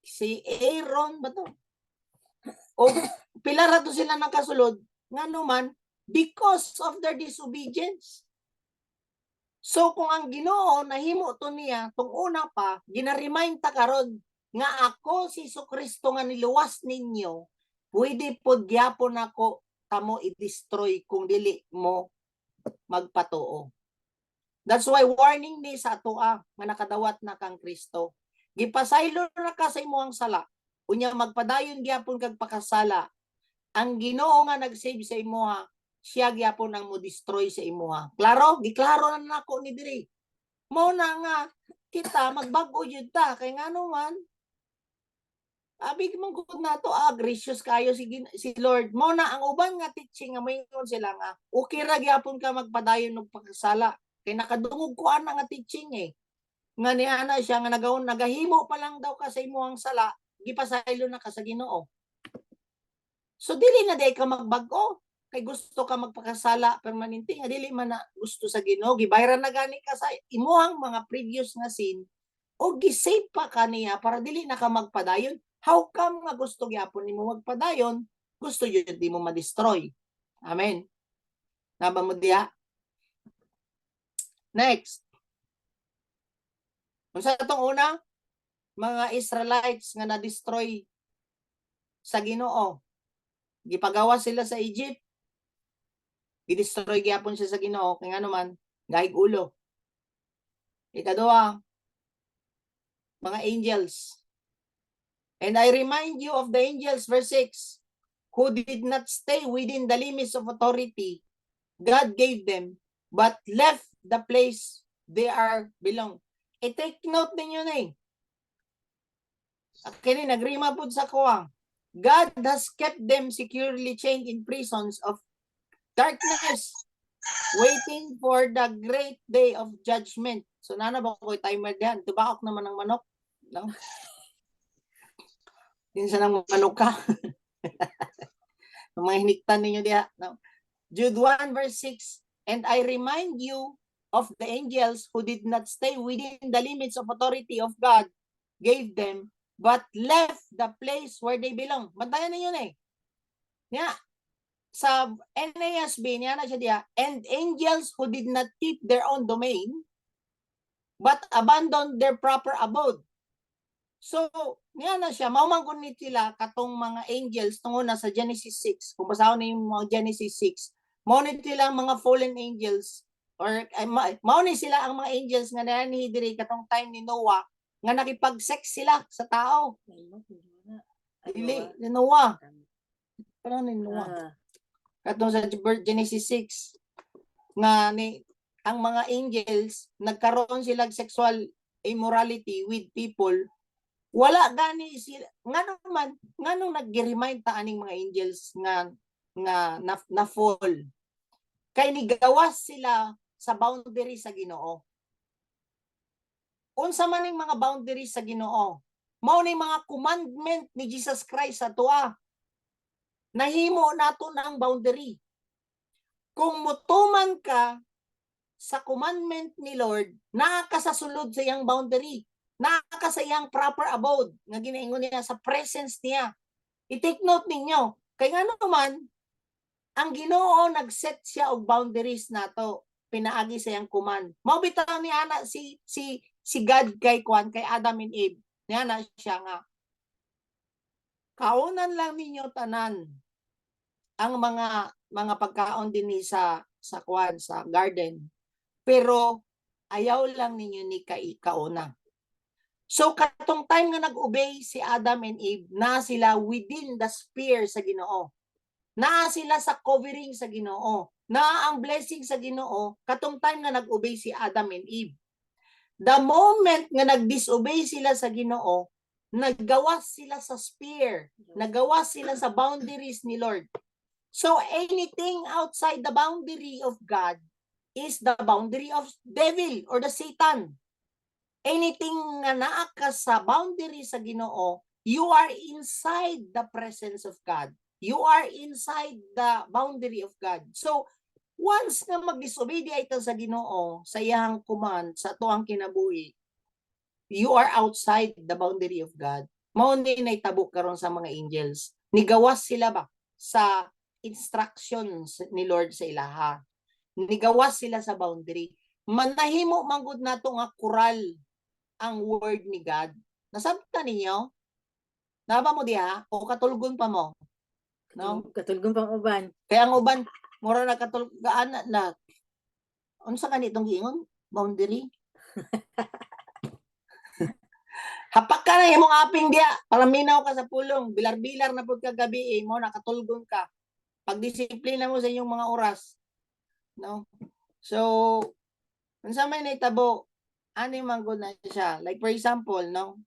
si Aaron ba to? O pila ra to sila nakasulod? Nga naman, because of their disobedience. So kung ang Ginoo nahimo to niya tung una pa gina-remind ta karon nga ako si Kristo nga niluwas ninyo, pwede pod gyapon ako kamo i-destroy kung dili mo magpatuo. That's why warning ni sa atoa nga nakadawat na kang Kristo. Gipasaylo na ka sa imong sala. Unya magpadayon gyapon kag pakasala. Ang Ginoo nga nag-save sa imuha, siya gyapon ang mo destroy sa imuha. Klaro? Giklaro na nako ni diri. Mo na nga kita magbag-o jud ta kay ngano man abig man gud nato gracious kayo si Lord. Mo na ang uban nga teaching nga moingon sila nga okay ra gyapon ka magpadayon og pakasala kay nakadungog ko ana nga teaching nga niya na siya nga nagahimo pa lang daw ka sa imong sala gipasaylo na ka sa Ginoo. So dili na day ka magbag-o kay gusto ka magpakasala permanente nga dili man na gusto sa Ginoo gibayran na gani ka sa imuhang mga previous nga sin o gisave pa kaniya para dili na ka magpadayon. How come nga gusto gyapon nimo magpadayon gusto jud di mo ma-destroy. Amen. Naba mo diha. Next. Unsa atong una? Mga Israelites nga na-destroy sa Ginoo. Gipagawa sila sa Egypt. Gidestroy gyapon siya sa Ginoo kay ngano man gaig ulo. Ikaduha, mga angels. And I remind you of the angels, verse 6, who did not stay within the limits of authority God gave them, but left the place they are belong. I-take note ninyo na Kini nagrima po sa kuwang. God has kept them securely chained in prisons of darkness, waiting for the great day of judgment. So, nana ba ko timer diyan? Tubakok naman ng manok. No? Dinsa ng manok ka. Mga hiniktan ninyo diya. No? Jude 1 verse 6, and I remind you of the angels who did not stay within the limits of authority of God gave them, but left the place where they belong. Bantayan ninyo na Yeah. Sa NASB, niya na siya diya, and angels who did not keep their own domain, but abandoned their proper abode. So, niya na siya, maumangkon ni sila katong mga angels tungo na sa Genesis 6. Kung basahon niyo yung mga Genesis 6, maunit sila ang mga fallen angels, or maunit sila ang mga angels nga nani diri katong time ni Noah, nga nakipag-sex sila sa tao. Dili, ni Noah. Parang ni Noah. Katong sa Genesis 6 nga ni ang mga angels nagkaroon sila sexual immorality with people, wala gani sila nganong nag-remind ta aning mga angels nga na fall kay nigawas sila sa boundary sa Ginoo. Unsa man ning mga boundary sa Ginoo? Mao ni mga commandment ni Jesus Christ sa tuwa. Nahimo nato na ang boundary. Kung mutuman ka sa commandment ni Lord, naa ka sa sulod sa iyang boundary, naa ka sa iyang proper abode, nga ginaingon niya sa presence niya. I-take note ninyo, kay ngano man, ang Ginoo nag-set siya og boundaries nato, pinaagi sa iyang command. Mao bitaw ni ana si God kay Adam and Eve. Niya na siya nga kaunan lang ninyo tanan ang mga pagkaon din sa garden, pero ayaw lang ninyo ni kauna. So katong time nga nag-obey si Adam and Eve, na sila within the sphere sa Ginoo, na sila sa covering sa Ginoo, na ang blessing sa Ginoo katong time nga nag-obey si Adam and Eve. The moment nga nag-disobey sila sa Ginoo, naggawas sila sa sphere, naggawas sila sa boundaries ni Lord. So anything outside the boundary of God is the boundary of devil or the Satan. Anything nga naa ka sa boundary sa Ginoo, you are inside the presence of God. You are inside the boundary of God. So once nga mag-disobey di ito sa Ginoo, sa iyang command, sa tuang kinabuhi, you are outside the boundary of God. Mao ni naitabo karon sa mga angels. Nigawas sila ba sa instructions ni Lord sa ilaha. Nigawas sila sa boundary. manahimo manggod nato nga kural ang word ni God. Nasabtan ninyo? Naba mo diha o katulgon pa mo? No? Katulgong pang uban. Kaya ang uban mura na katulgaan na unsa kanitong giingon? Boundary. Hapak ka na imong aping diya, palaminaw ka sa pulong, bilar-bilar na pud ka gabi, mo nakatulgon ka. Pagdisiplina mo sa inyong mga oras. No? So, unsa may nahitabo, ani man gud na siya. Like for example, no?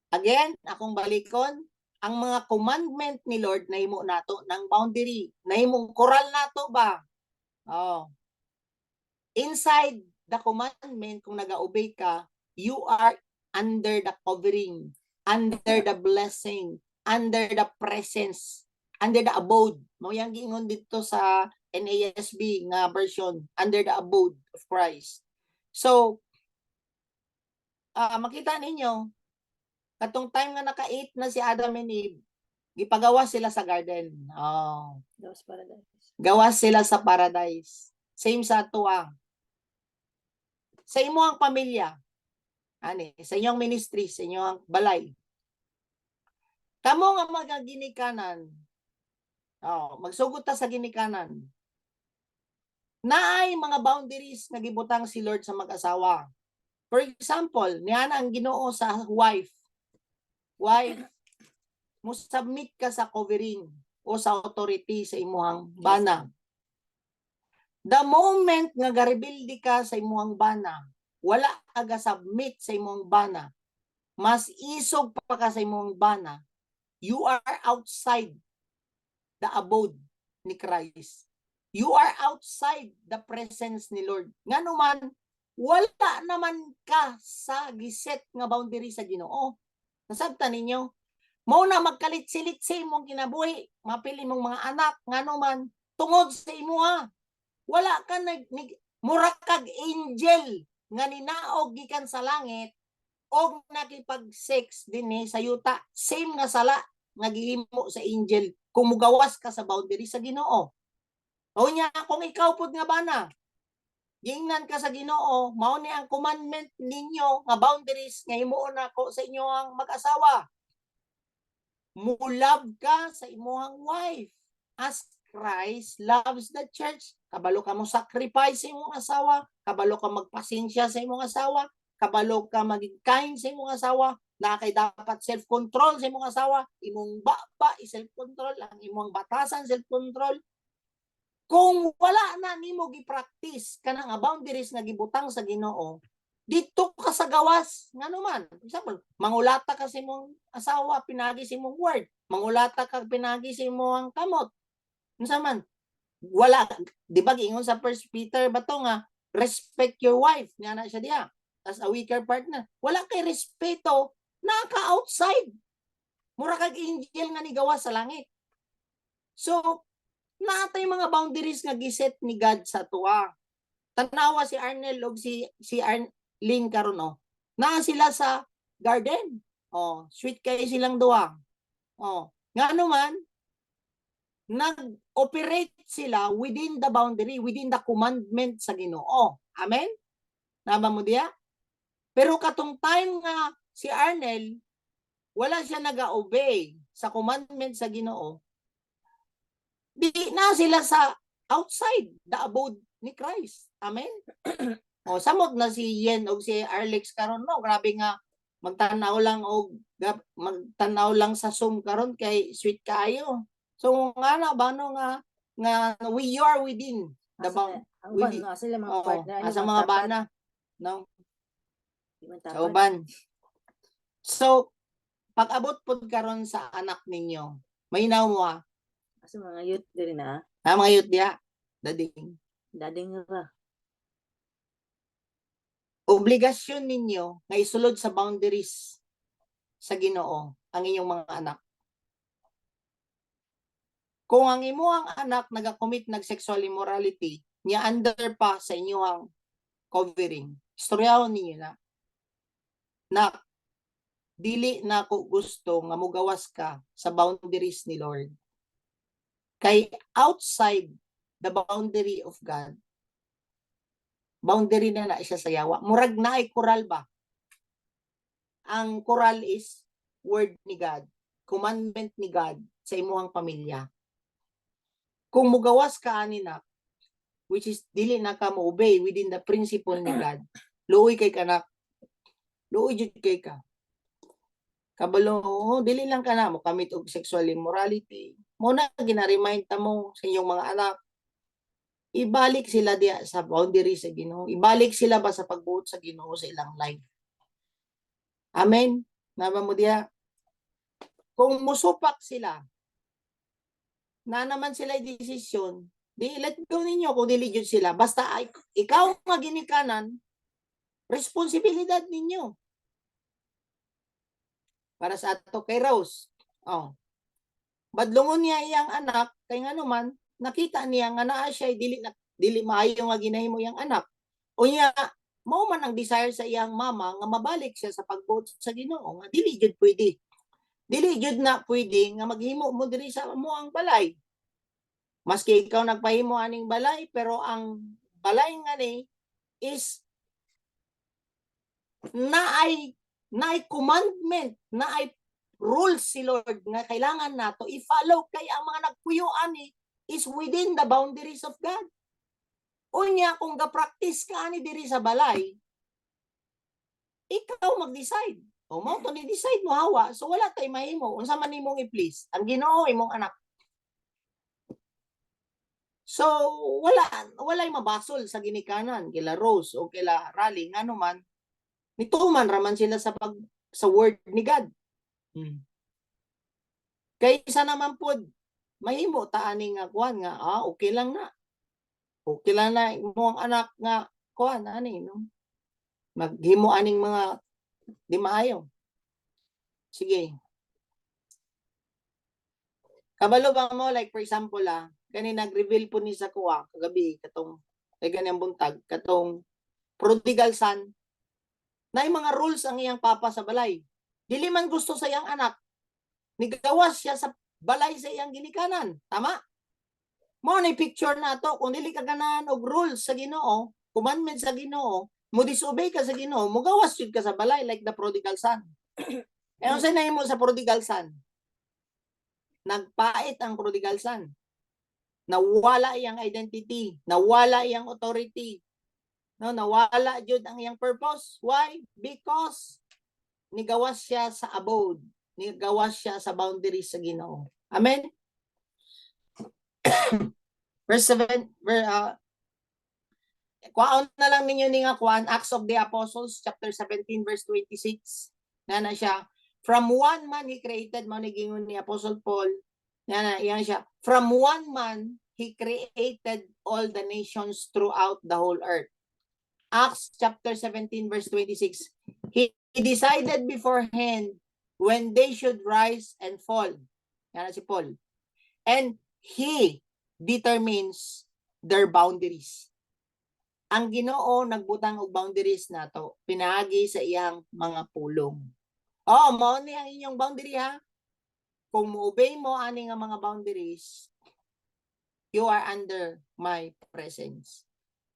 Again, akong balikon, ang mga commandment ni Lord nahimo nato ng boundary, nahimong koral nato ba? Oh. Inside the commandment, kung nag-obey ka, you are under the covering, under the blessing, under the presence, under the abode. Mo yang giingon dito sa NASB nga version, under the abode of Christ. So, makita ninyo, katong time nga naka-8 na si Adam and Eve, gipagawas sila sa garden. Oh. Gawas paradise. Gawas sila sa paradise. Same sa tuwa. Sa imuhang pamilya, sa inyong ministry, sa inyong balay. Kamo nga magaginikanan, magsugot ta sa ginikanan. Naay mga boundaries nga gibutang si Lord sa mag-asawa. For example, niya ang Ginoo sa wife. Wife, mo submit ka sa covering o sa authority sa imuhang bana. The moment nga garibildi ka sa imuhang bana, wala ka ga-submit sa imuhang bana, mas isog pa ka sa imuhang bana, you are outside the abode ni Christ. You are outside the presence ni Lord. Nga naman, wala naman ka sa giset nga boundary sa Ginoo. Nasabtan ninyo? Mao na magkalit-silit sa imong kinabuhi, mapili mong mga anak, nga naman, tungod sa imuha. Wala ka mura kag angel nga ninaog gikan sa langit og nakipag-sex dinhi sa yuta. Same nga sala nga gihimo sa angel kung mugawas ka sa boundary sa Ginoo. O nya kung ikaw pud nga bana, gingnan ka sa Ginoo, mao ni ang commandment ninyo nga boundaries nga himuon nako sa inyo ang mag-asawa. Mulab ka sa imuhang wife as Christ loves the church. Kabalo ka mo sacrifice sa imong asawa, kabalo ka magpasensya sa imong asawa, kabalo ka maging kind sa imong asawa, na kay dapat self-control sa imong asawa, imong baba self-control, ang imong batasan self-control. Kung wala na nimo gi-practice kanang boundaries nga gibutang sa Ginoo, dito ka sa gawas nga naman. For example, mangulata ka sa imong asawa, pinagi sa imong word, mangulata ka pinagi sa imong kamot. Unsa man? Wala, di ba giingon sa 1 Peter ba to nga respect your wife, nga na siya diya as a weaker partner. Wala kay respeto, naka-outside. Mura kag angel nga ni gawas sa langit. So, natay mga boundaries nga giset ni God sa tuwa. Tanawa si Arnel og si Arlene karon na sila sa garden. Sweet kay silang duwa. Nga naman, nag-operate sila within the boundary, within the commandment sa Ginoo. Amen? Naba mo diya? Pero katong time nga si Arnel, wala siya nag-obey sa commandment sa Ginoo, di na sila sa outside the abode ni Christ. Amen? Samot na si Yen o si Arlex karon no, grabe nga magtanaw lang sa Zoom karon kay sweet kayo. So nga na bano nga we are within the bound. Sila mga partner. Asa mga bana, no? Sa uban. So pag-abot pud karon sa anak ninyo, mayinaw mo Asa mga youth diri na. mga youth diya, dading ra. Obligasyon ninyo nga isulod sa boundaries sa Ginoo ang inyong mga anak. Kung ang imuhang anak nag-commit sexual immorality, niya under pa sa inyong covering, istoryahon ninyo na dili na ko gusto nga mugawas ka sa boundaries ni Lord. Kay outside the boundary of God, boundary na siya sa yawa. Murag na ay koral ba? Ang koral is word ni God, commandment ni God sa imuhang pamilya. Kung mugawas ka anina, which is dili na ka mo obey within the principle ni God, luoy kay kanak, luoy jud kay ka. Kabalo, dili lang ka na mo kamit og sexual immorality. Mo na gina-remind ta mo sa inyong mga anak, ibalik sila diya sa boundary sa Ginoo. Ibalik sila ba sa pagbuot sa Ginoo sa ilang life. Amen. Naba mo diya. Kung musupak sila, na naman sila desisyon, di let go ninyo kung dili jud sila. Basta ikaw nga ginikanan, responsibilidad ninyo. Para sa ato kay Rose. Oh. Badlungon niya iyang anak kay nganuman nakita niya nga naa siya dili maayo nga ginahimo iyang anak. Unya mao man ang desire sa iyang mama nga mabalik siya sa pagbuot sa Ginoo nga dili jud pwede. Dili jud na pwede nga maghimo mo diri sa mo ang balay. Maski ikaw nagpahimo aning balay pero ang balay nga ni is naay commandment, naay rules si Lord nga kailangan nato i-follow kay ang mga nagpuyo ani is within the boundaries of God. Unya kung ga-practice ka ani diri sa balay, ikaw mag-decide. O mo to ni decide mo hawa, so wala tay mahimo unsa man nimong i-please. Ang Ginoo imong anak. So walay mabasol sa ginikanan kila Rose o kila Rally ngano man nituman raman sila sa word ni God. Kaysa naman po, mahimo ta ani nga kuan nga okay lang na. Okay lang na mo ang anak nga kuan ani no. Maghimo aning mga di maayo. Sige. Kabalo ba mo like for example kani nag-reveal po ni sa kuha kagabi katong kay ganang buntag katong prodigal son na mga rules ang iyang papa sa balay. Dili man gusto sa iyang anak. Nigawas siya sa balay sa iyang ginikanan. Tama? Mo ni picture na to kung dili ka ganahan og rules sa Ginoo, commandments sa Ginoo, mo disobey ka sa Ginoo, mo gawas jud ka sa balay like the prodigal son. E unsa nahimo sa prodigal son? Nagpait ang prodigal son. Nawala iyang identity, nawala iyang authority. No, nawala jud ang iyang purpose. Why? Because nigawas siya sa abode, nigawas siya sa boundaries sa Ginoo. Amen. Verse 7, kuhaon na lang ninyo ni nga kuhan, Acts of the Apostles, chapter 17, verse 26. Na siya, from one man he created, mo nigingon ni Apostle Paul, yan siya, from one man he created all the nations throughout the whole earth. Acts chapter 17, verse 26. He decided beforehand when they should rise and fall. Yan si Paul. And he determines their boundaries. Ang Ginoo nagbutang og boundaries nato, pinaagi sa iyang mga pulong. Oh, mao ni ang inyong boundary ha. Kung mo-obey mo ani nga mga boundaries, you are under my presence.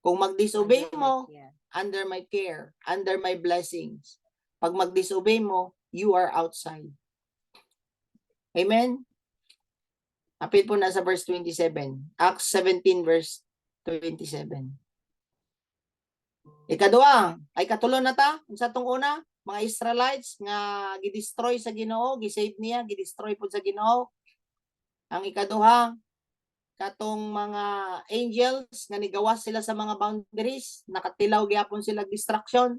Kung mag-disobey mo, under my care, under my blessings. Pag mag-disobey mo, you are outside. Amen? Apil po na sa verse 27. Acts 17 verse 27. Ikadua, ay katulon na ta, sa tong una, mga Israelites nga gidestroy sa Ginoo, gisave niya, gidestroy po sa Ginoo. Ang ikaduha, katong mga angels nga nigawas sila sa mga boundaries, nakatilaw gyapon sila distraction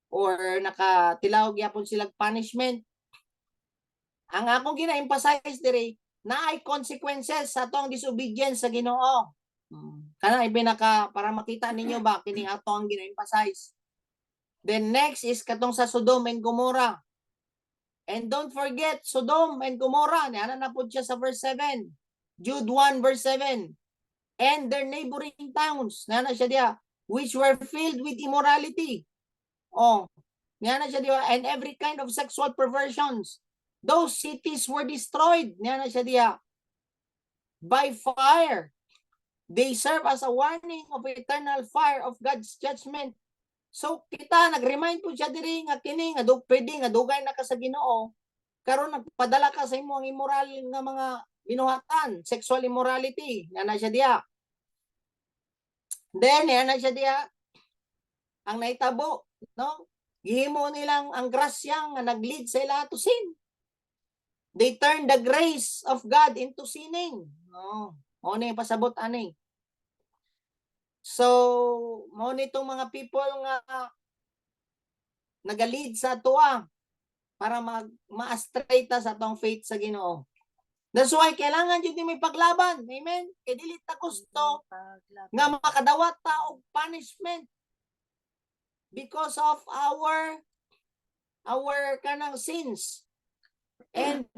or nakatilaw gyapon sila punishment. Ang akong gina-emphasize diri, na ay consequences sa atong disobedience sa Ginoo. Kana ibinaka para makita ninyo ba kini ato ang gina-emphasize. Then next is katong sa Sodom and Gomorrah. And don't forget Sodom and Gomorrah, niana na pud siya sa verse 7. Jude 1 verse 7. And their neighboring towns, niana siya diya, which were filled with immorality. Oh, niana siya diya, and every kind of sexual perversions. Those cities were destroyed, niana siya diya, by fire. They serve as a warning of eternal fire of God's judgment. So kita nag-remind po siya diri nga kini nga pwede nga dugay na ka sa Ginoo karon nagpadala ka sa imong immoral nga mga binuhatan, sexual immorality, na siya diha. Then na siya diha ang naitabo, no? Gihimo nilang ang grasya nga nag-lead sa ila to sin. They turn the grace of God into sinning. Oh, mo ni pasabot ani. So, mo nitong mga people nga nagalid sa tuwa para ma-astray ta sa atong faith sa Ginoo. That's why kailangan jud ni may paglaban. Amen. Kay dili ta gusto nga makadawat ta og punishment because of our kanang sins. And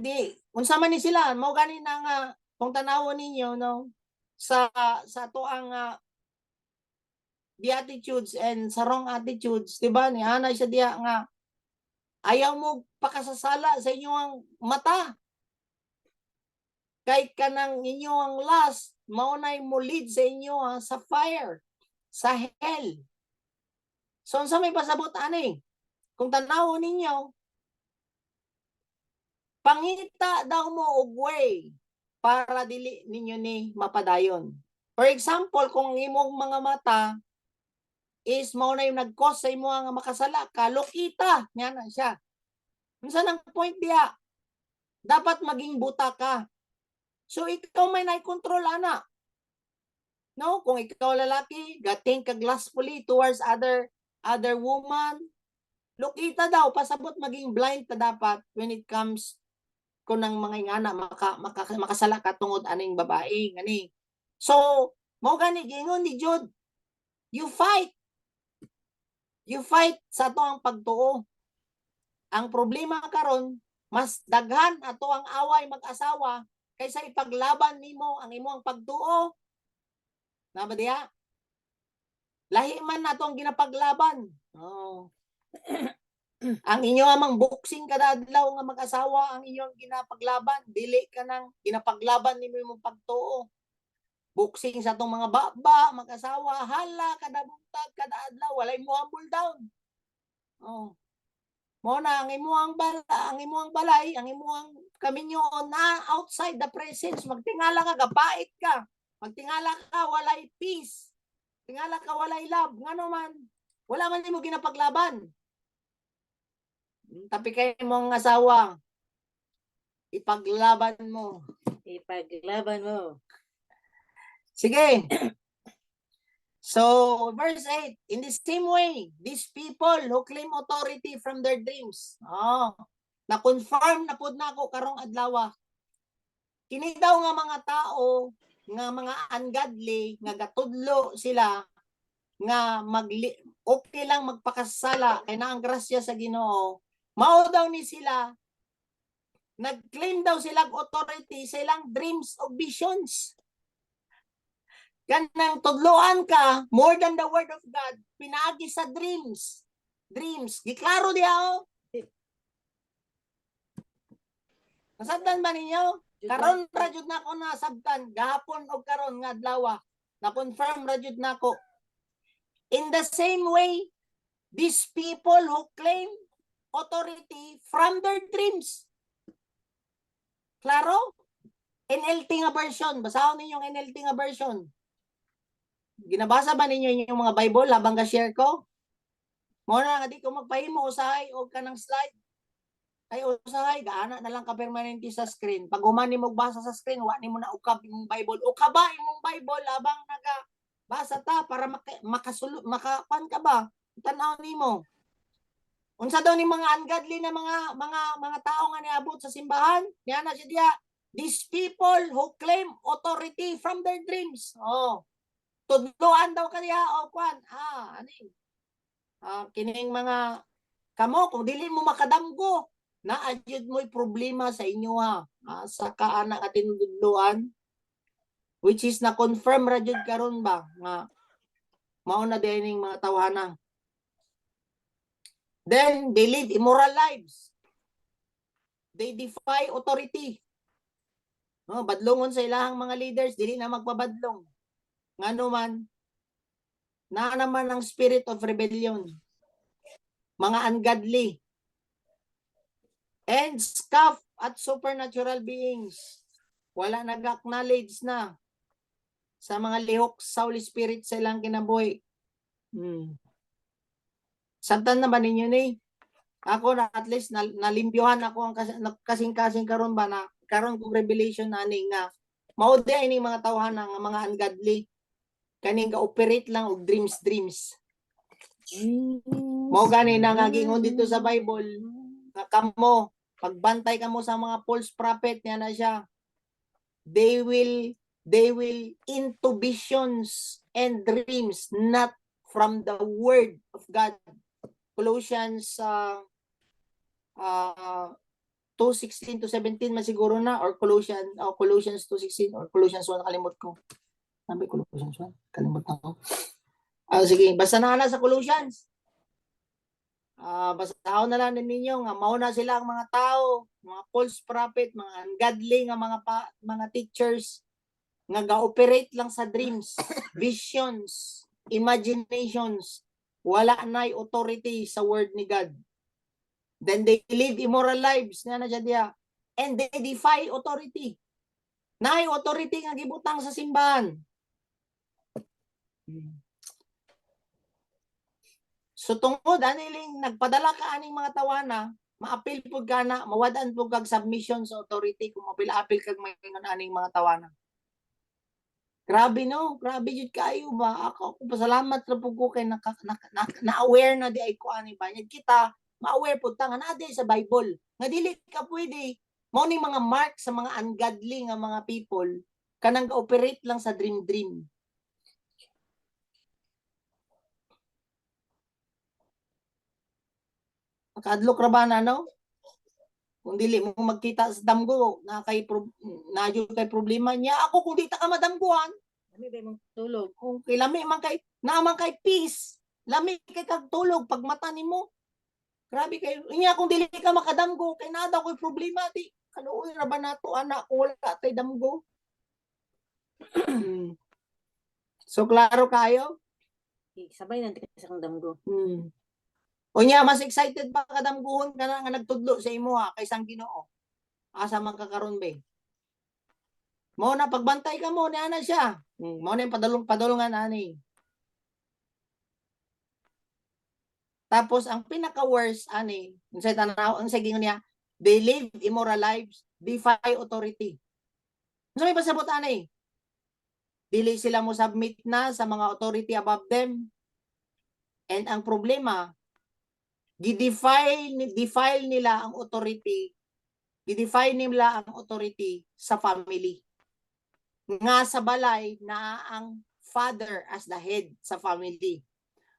unsa man ni sila, mao gani na nga kung tanawon ninyo no sa tuang beatitudes and sa wrong attitudes, di ba? Ni ana siya diya nga ayaw mo pakasasala sa inyong mata. Kay kanang inyong lust, maunay mo lead sa inyo sa fire, sa hell. So, unsa may pasabot ani? Kung tanawon ninyo, pangita daw mo og way para dili ninyo ni mapadayon. For example, kung imong mga mata is mao na yung nag-cause sa imo nga makasala ka, lokita nya na siya. Unsa nang point diha? Dapat maging buta ka. So ikaw may nai-control ana. No, kung ikaw lalaki, gating ka glassfully towards other woman, lokita daw pasabot maging blind ta dapat when it comes kung nang mga ingana makasala ka tungod aning babae ngani. So mao gani gingon ni Jude, you fight sa ato ang pagtuo. Ang problema karon, mas daghan ato ang away mag-asawa kaysa ipaglaban nimo ang imong pagtuo. Na ba diha? Lahi man nato ang ginapaglaban. Oh. Ang inyo amang boxing kada adlaw nga mag-asawa ang inyong ginapaglaban, dili ka nang ginapaglaban nimo imong pagtuo. Boxing sa atong mga baba, mag-asawa, hala, kada buntag, kada adlaw, walay mo humble down. Oh. Mo na ang imuang balay, ang imuang kaminyo na outside the presence, magtingala ka, gapait ka. Magtingala ka, walay peace. Tingala ka, walay love. Ngano man, wala man nimo ginapaglaban. Tapi kay mong asawa, ipaglaban mo. Ipaglaban mo. Sige. So, verse 8, in the same way, these people who claim authority from their dreams, na-confirm na pud nako karong adlaw. Kini daw nga mga tao, nga mga ungodly, nga gatudlo sila, nga okay lang magpakasala, kay na ang grasya sa Ginoo, mao daw ni sila, nag-claim daw sila authority sa ilang dreams o visions. Kanang tudloan ka more than the word of God, pinaagi sa dreams. Giklaro diha o. Nasabtan ba ninyo? Karon ra jud nako nasabtan, gahapon og karon nga adlaw. Na-confirm ra jud nako. In the same way, these people who claim authority from their dreams. Klaro? NLT nga version. Basahon ninyo yung NLT nga version. Ginabasa ba ninyo yung mga Bible habang ka-share ko? Muna nga di ko magpahimo usahay o ka ng slide. Ay usahay, gaana na lang ka permanente sa screen. Pag humani mo basa sa screen, wani mo na ukab yung Bible. Ukaba yung Bible habang basa ta para makapan ka ba? Tanaw nimo. Unsa daw ni mga ungodly na mga tao nga niabot sa simbahan? Niya na siya diya. These people who claim authority from their dreams. Oh. Tudloan daw kaniya o kwan. Ani. Kining mga kamo kung dili mo makadamgo, naadjud mo'y problema sa inyo ha. Sa kaana nga tinudloan, which is na confirm ra jud karon ba nga mao na dining mga tawhana. Then they live immoral lives. They defy authority. Badlongon sa ilahang mga leaders, dili na magpabadlong. ngano man na naman ang spirit of rebellion, mga ungodly, and scoff at supernatural beings. Wala nag-acknowledge na sa mga lihok sa Holy Spirit sa ilang kinabuhi. Sabtan na ba ninyo ni? Ako na at least nalimpyuhan ako ang kasing-kasing karon ba na karon kong revelation na ani nga mao di ini mga tawhan nga mga ungodly kaning ga-operate lang og dreams. Mao gani na nga gingon dito sa Bible nga kamo pagbantay kamo sa mga false prophet niya na siya. They will into visions and dreams not from the word of God. Colossians 2:16 to 17 man siguro na, or Colossians 2:16 or Colossians 1, kalimot ko. Sabi Colossians 1, kalimot na ko. Sige, basta na sa Colossians. Basahan na lang ninyo nga mauna sila ang mga tao, mga false prophet, mga ungodly nga mga teachers nga ga-operate lang sa dreams, visions, imaginations. Wala na'y authority sa word ni God. Then they live immoral lives nga na diya. And they defy authority. Na'y authority nga gibutang sa simbahan. So tungod aniling nagpadala ka aning mga tawana, maapil pud kana, mawadan pud kag submission sa authority kung apil-apil kag maingon aning mga tawana. Grabe no, grabe jud kayo ba? Ako pasalamat ra pud ko kay na-aware na di ay ko ani ba. Kita ma-aware pud ta nga naa sa Bible. Nga dili ka pwede mao ni mga mark sa mga ungodly nga mga people kanang ga-operate lang sa dream. Makadlok ra ba na no? Kung dili mo magkita sa damgo na kay problema niya, ako kung di ta ka madamguan, Kami ba mong tulog? kung kilami man kay naman kay peace, lami kay kag tulog pag mata nimo. Grabe kay inya kung dili ka makadamgo kay nada koy problema di. Kanuoy ra ba nato anak ko wala tay damgo. So klaro kayo? Sabay na sa kang damgo. Unya mas excited pa kadamguhon ka na nga nagtudlo sa imo ha kaysa ang Ginoo. Asa man ka karon be? Mo na pagbantay ka mo ni ana siya. Mo na padulungan ani. Tapos ang pinaka-worst ani, unsay tanaw, unsay gingon niya, they live immoral lives, defy authority. Unsa may pasabot ani? Dili sila mo submit na sa mga authority above them. And ang problema, defile nila ang authority. Gidefine nila ang authority sa family. Nga sa balay na ang father as the head sa family.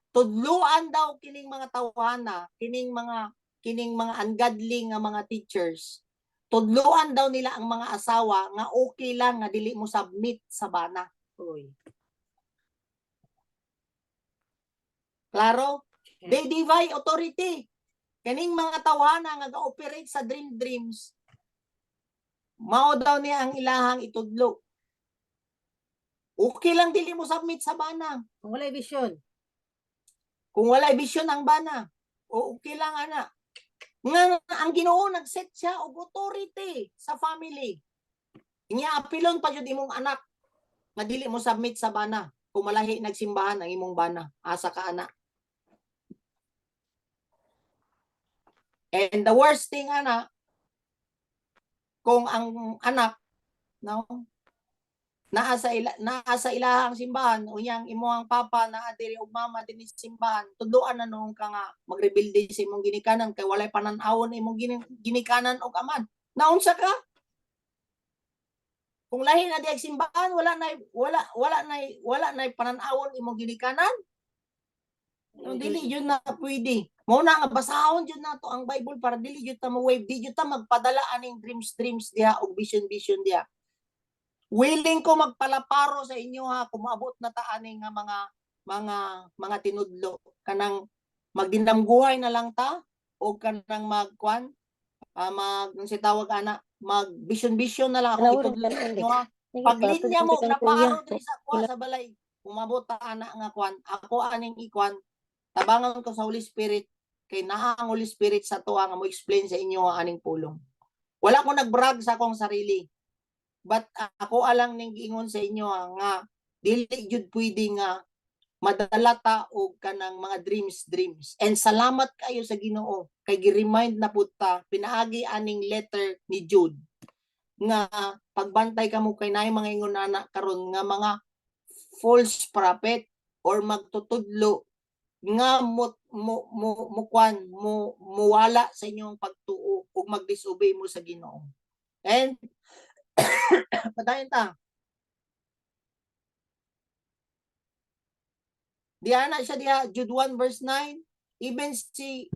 Tudluan daw kining mga tawana, kining mga ungodly nga mga teachers. Tudluan daw nila ang mga asawa nga okay lang nga dili mo submit sa bana. Uy. Klaro? They defy authority. Kaning mga tawana nga ga-operate sa dreams, mao daw niya ang ilahang itudlo. Okay lang dili mo submit sa bana. Kung wala vision. Kung wala vision ang bana, o okay lang ana. Nga ang Ginoo nag-set siya og authority sa family. Inya apilon pa jud imong anak nga dili mo submit sa bana. Kung malahi nagsimbahan ang imong bana, asa ka ana. And the worst thing ana, kung ang anak no naa sa ilahang simbahan unyang imong papa naa diri og mama dinhi sa simbahan, tudloan na nung ka nga magrebelde sa imong ginikanan kay walay panan-awon imong ginikanan og aman. Naunsa ka? Kung lahi na diag simbahan wala na panan-awon imong ginikanan. Dili jud na pwede. Mao na nga basahon jud nato ang Bible para dili jud ta mo-wave, di jud ta magpadala aning dreams diha og vision diha. Willing ko magpalaparo sa inyo ha kung maabot na ta aning nga mga tinudlo kanang magdinamguhay na lang ta o kanang magkuan si tawag ana mag vision na lang ako itudlo sa inyo ha. Paglinya mo naparo diri sa balay. umabot ta ana nga kwan, ako aning ikwan, tabangan ko sa Holy Spirit, kay naa ang Holy Spirit sa tuwa nga mo explain sa inyo ang aning pulong. Wala ko nagbrag sa akong sarili. But ako alang ning giingon sa inyo nga dili jud pwede nga madala ta og kanang mga dreams. And salamat kayo sa Ginoo kay gi-remind na pud ta pinaagi aning letter ni Jude nga pagbantay kamo kay naay mga ingon ana karon nga mga false prophet or magtutudlo nga muwala sa inyong pagtuo ug mag-disobey mo sa Ginoo. And padayon ta. Diyan na siya diha, Jude 1 verse 9.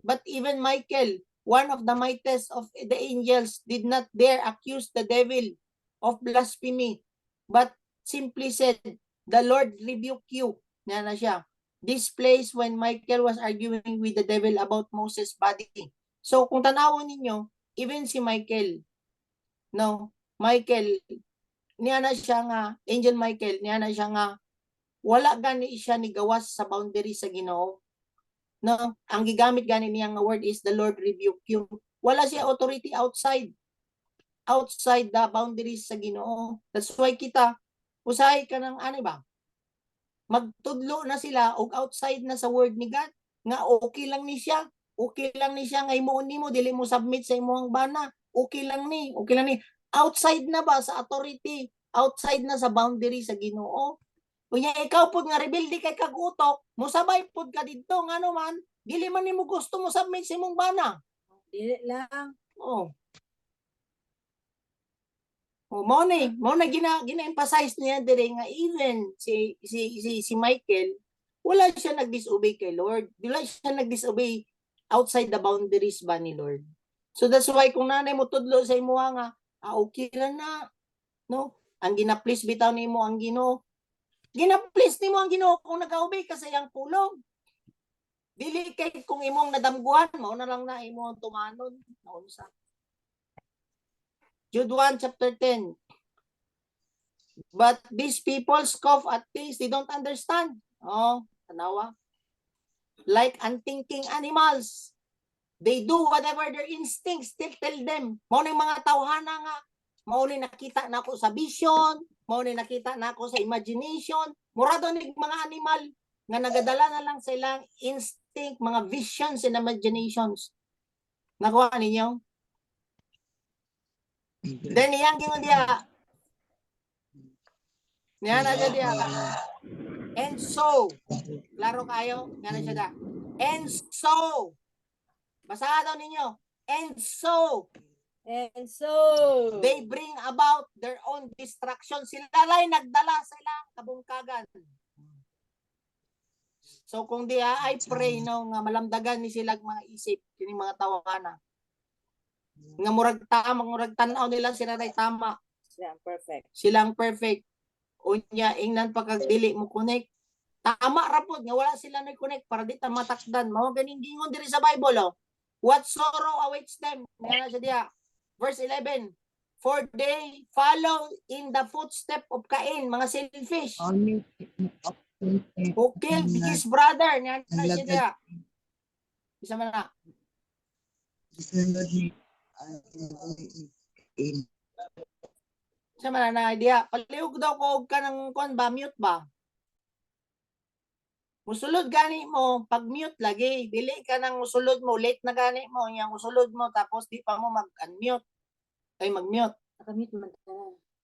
But even Michael, one of the mightiest of the angels, did not dare accuse the devil of blasphemy, but simply said, "The Lord rebuke you." Diyan na siya. This place when Michael was arguing with the devil about Moses' body. So kung tanawon ninyo, even si Michael, niya na siya nga, Angel Michael, niya na siya nga, wala gani siya ni gawas sa boundary sa Ginoo. Ang gigamit gani niya nga word is the Lord rebuke you. Wala siya authority outside the boundaries sa Ginoo. That's why kita, usahay ka ng ano ba? Magtudlo na sila og outside na sa word ni God, nga okay lang ni siya. Okay lang ni siya nga himuon nimo, dili mo submit sa imong bana. Okay lang ni. Outside na ba sa authority? Outside na sa boundary sa Ginoo? Kunya ikaw pud nga rebelde kay kagutok, musabay pud ka didto ngano man, dili man nimo gusto mo submit sa imong bana. Dili lang. Oh. Mo na gina-emphasize niya dire nga even si Michael, wala siya nag-disobey kay Lord. Wala siya nag-disobey outside the boundaries ba ni Lord. So that's why kung nanay mo tudlo sa imo nga, okay lang na, no? Ang gina-please bitaw nimo ang Ginoo. Gina-please nimo ang Ginoo kung nag-obey ka sa iyang pulong. Dili kay kung imong nadamguan, mao na lang na imong tumanon. Naunsa. Jude 1 chapter 10. But these people scoff at things they don't understand. Oh, tanawa. Like unthinking animals. They do whatever their instincts still tell them. Mao ning mga tawhana nga, mao ni nakita nako sa vision, mao ni nakita nako sa imagination. Murado ning mga animal nga nagadala na lang sa ilang instinct, mga visions and imaginations. Nakuha ninyo? Then iyang gingon diya. Niya na siya diya. And so, klaro kayo? Niya na siya diya. And so, basahan daw ninyo. And so, they bring about their own destruction. Sila lay nagdala sa ilang kabungkagan. So kung di I pray nga malamdagan ni sila mga isip kini mga tawana. Nga murag tanaw nila sila nay tama. Silang perfect. Unya ingnan pagkagdili mo connect. Tama ra pud nga wala sila na connect para di ta matakdan. Mao ganing gingon diri sa Bible What sorrow awaits them. Nga siya diya. Verse 11. For they follow in the footstep of Cain, mga selfish. Who killed his brother. Nga siya diya. Isa man na. Isa man na idea. Palihog daw ko ka ng kon ba? Mute ba? Musulod gani mo, pag mute lagi. Dili ka nang musulod mo, late na gani mo. Yang musulod mo, tapos di pa mo mag-unmute. Ay mag-mute. Nakamute man.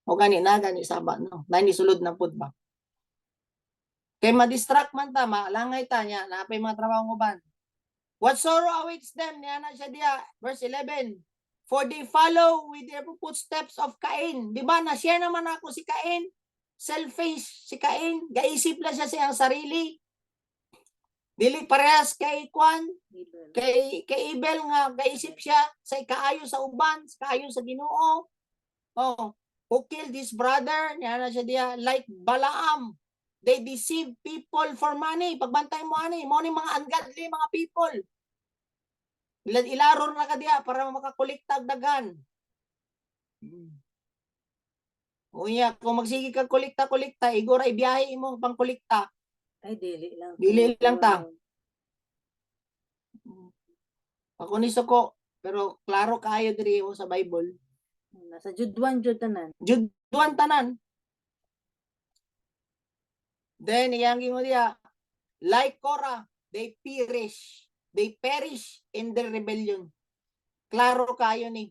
O gani saba, no? Nani sulod na pud ba? Kay ma-distract man ta, malangay ta niya, napay mga trabaho uban. What sorrow awaits them? Niya na siya diya. Verse 11. For they follow with their footsteps of Cain. Di ba? Na-share naman ako si Cain. Selfish si Cain. Gaisip lang siya sa iyang sarili. Dili parehas kay Kwan. Kay Abel nga gaisip siya sa kaayo sa uban, kaayo sa Ginoo. Oh, who killed his brother? Niya na siya diya. Like Balaam. They deceive people for money. Pagbantay mo ani, mo ni mga ungodly mga people. Ilaror na ka diya para makakolekta og dagan. Unya, kung magsige kag kolekta-kolekta, igora ibiyahe imong pangkolekta. Ay, dili lang. Dili lang ta. Oo. Ako ni Suko, pero klaro kaayo diri mo sa Bible. Nasa Judwan, Judanan. Juduan tanan. Then, iyang gingon diya, like Korah, they perish in their rebellion. Klaro kayo ni.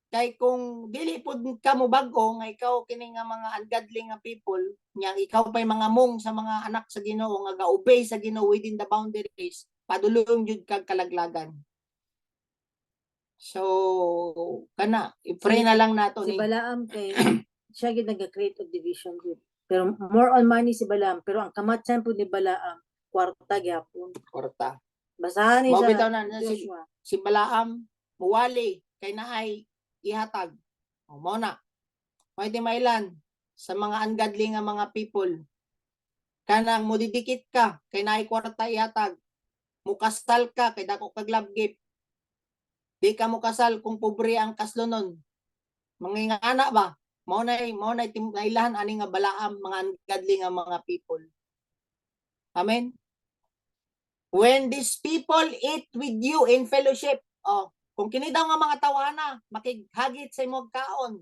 Kay kung dili pud ka mo bag-o nga ikaw kini nga mga ungodly nga people, nya ikaw pay mga mong sa mga anak sa Ginoo nga ga-obey sa Ginoo within the boundaries, padulong jud kag kalaglagan. So, kana, i-pray na lang nato Si ni. Balaam kay siya gid nag-create of division group. Pero more on money si Balaam, pero ang kamatsan po ni Balaam kwarta gyapon. Korta. Basahan ni Mao sa bitaw na si, Joshua. si Balaam muwali kay naay ihatag. O mo na. May mailan sa mga ungodly nga mga people. Kanang mudidikit ka kay naay kwarta ihatag. Mukasal ka kay dako kag love gift. Di ka mukasal kung pobre ang kaslonon. Mangingana ba? Mao na nailahan ani nga Balaam mga ungodly nga mga people. Amen. When these people eat with you in fellowship, kung kini daw nga mga tawana, makighagit sa imong kaon.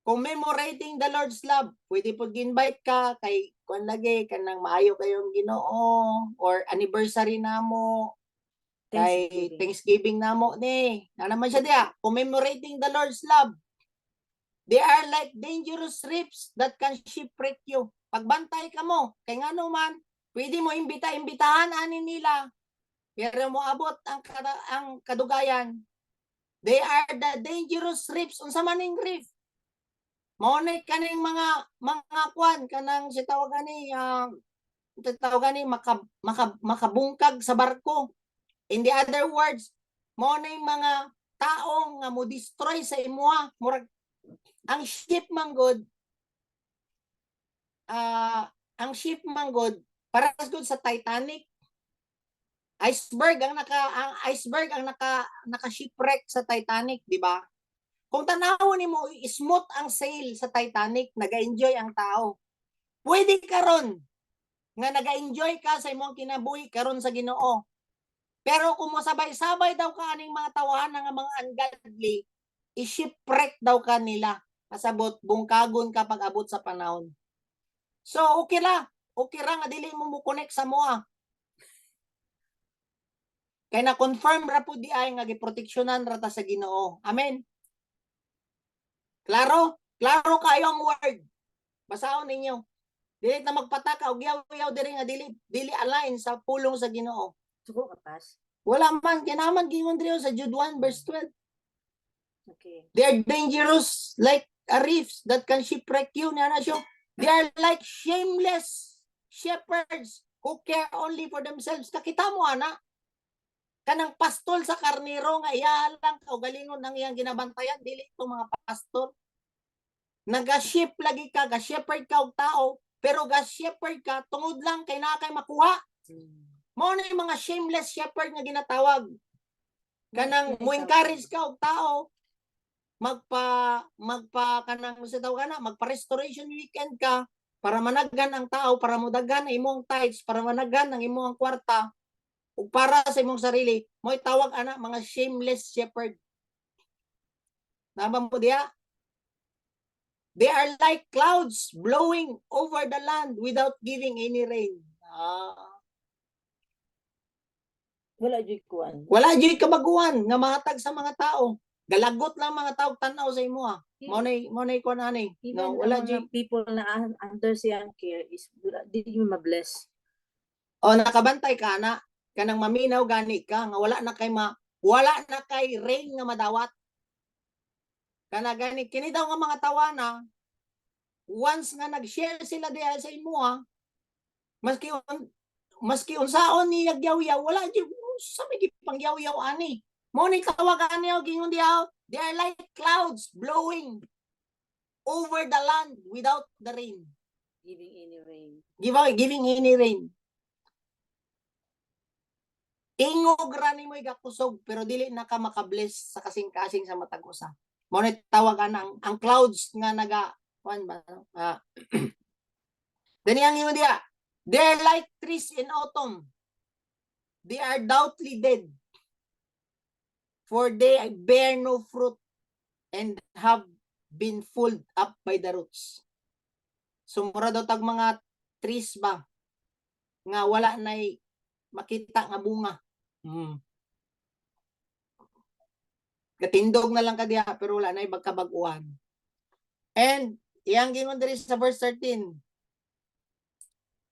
Commemorating the Lord's love, pwede po invite ka kay kuan lagi kanang maayo kayong Ginoo or anniversary namo kay Thanksgiving namo ni. Na naman siya diya, commemorating the Lord's love. They are like dangerous reefs that can shipwreck you. Pagbantay ka mo, kay ngano man, pwede mo imbitahan ani nila. Pero mo abot ang kadugayan. They are the dangerous reefs. Unsa man ning reef? Mao ni kaning mga kwan kanang si tawagan ni makabungkag sa barko. In the other words, mao ni mga taong nga mo destroy sa imuha. Murag ang ship manggod para gud sa Titanic. Iceberg ang naka shipwreck sa Titanic, di ba? Kung tanawon nimo smooth ang sail sa Titanic, naga-enjoy ang tao. Pwede karon nga naga-enjoy ka sa imong kinabuhi karon sa Ginoo. Pero kung mosabay-sabay daw ka aning mga tawahan nga mga ungodly, i-shipwreck daw ka nila. Pasabot bungkagon ka pag abot sa panahon. So okay ra nga dili mo connect sa moa. Kay na confirm ra pud di ay nga giproteksyonan ra ta sa Ginoo. Amen. Klaro kayo ang word. Basahon ninyo. Dili na magpataka og yaw diri nga dili align sa pulong sa Ginoo. Suko kapas. Wala man kinaman gingon diri sa Jude 1 verse 12. Okay. They are dangerous like a reefs that can shipwreck you. They are like shameless shepherds who care only for themselves. Nakita mo ana? Kanang pastol sa karnero nga iya lang kaugalingon ang iyang ginabantayan, dili itong mga pastor. Naga-ship lagi ka, ga-shepherd ka og tao, pero ga-shepherd ka tungod lang kay naa kay makuha. Mao na yung mga shameless shepherd nga ginatawag. Kanang mo encourage ka og tao, kanang sa tawag kana, magpa-restoration weekend ka para managgan ang tao, para modaghan ang imong tithes, para managgan ang imong kwarta. O para sa imong sarili, mo'y tawag ana mga shameless shepherd. Nabang mo diya? They are like clouds blowing over the land without giving any rain. Wala jud kuan. Wala jud kabaguan nga mahatag sa mga tao. Galagot lang mga tao tanaw sa imo ha. Mo nay kuan ani. Even No, wala ang mga jud. people na under siyang care is di you ma-bless. O nakabantay ka na kanang maminaw gani ka nga wala na kay rain nga madawat. Kana gani kini daw nga mga tawana once nga nag-share sila diha sa imo ha, maski unsaon ni yagyaw-yaw wala jud sa may gipangyaw-yaw ani. Mo ni tawagan niyo gingon diha, they are like clouds blowing over the land without the rain. Giving any rain. Giving any rain. Ingog ra nimo igakusog pero dili na ka makabless sa kasing-kasing sa matag usa. mo na tawag ang clouds nga naga kuan ba dani ang ingon diha, they're like trees in autumn, they are doubtly dead, for they bear no fruit and have been pulled up by the roots. Sumura daw tag mga trees ba nga wala nay makita nga bunga. Katindog na lang ka diha pero wala nay magkabag-uhan. And iyang gingon diri sa verse 13,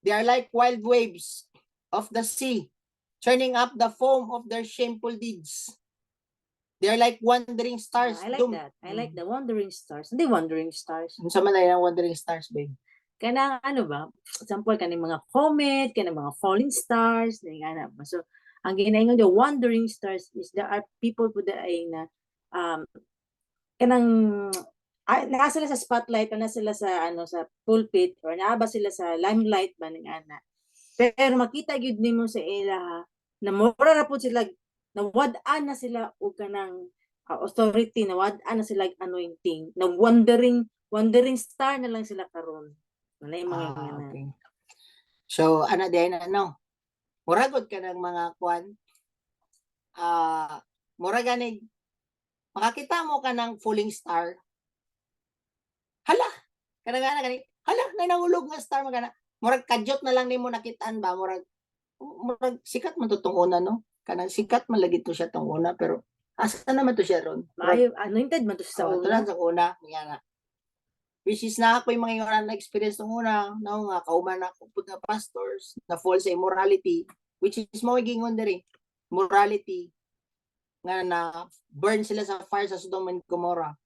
they are like wild waves of the sea, churning up the foam of their shameful deeds. They are like wandering stars. I like that. I like the wandering stars. Hindi wandering stars. Ano sa man na yung wandering stars, babe? Kana ano ba? Example kaning mga comet, kanang mga falling stars, ning ana ba. So ang ginaingon the wandering stars is there are people po da ay na kanang naa sila sa spotlight o na sila sa ano sa pulpit or naa ba sila sa limelight ba ning ana. Pero makita gyud nimo sa ila na mura na po sila nawad-an na sila og kanang authority, nawad-an na sila anointing, na wandering star na lang sila karon. Wala yung mga Okay. So, ano din, muragod ka ng mga kwan, muraganig, makakita mo ka ng falling star, hala, hala, nanangulog nga star, murag kadyot na lang nimo nakitaan ba, murag sikat man to tong una, no? Kanang sikat man lagi to siya tong una, pero asa naman to siya ron? maayo anointed man to sa Ito una. lang sa una, nga. Which is na ako yung mga yung na-experience nung una, no, nga, kauman na kupod nga pastors, na fall sa immorality, which is mawigingon diri, morality, nga na burn sila sa fire sa Sodom and Gomorrah.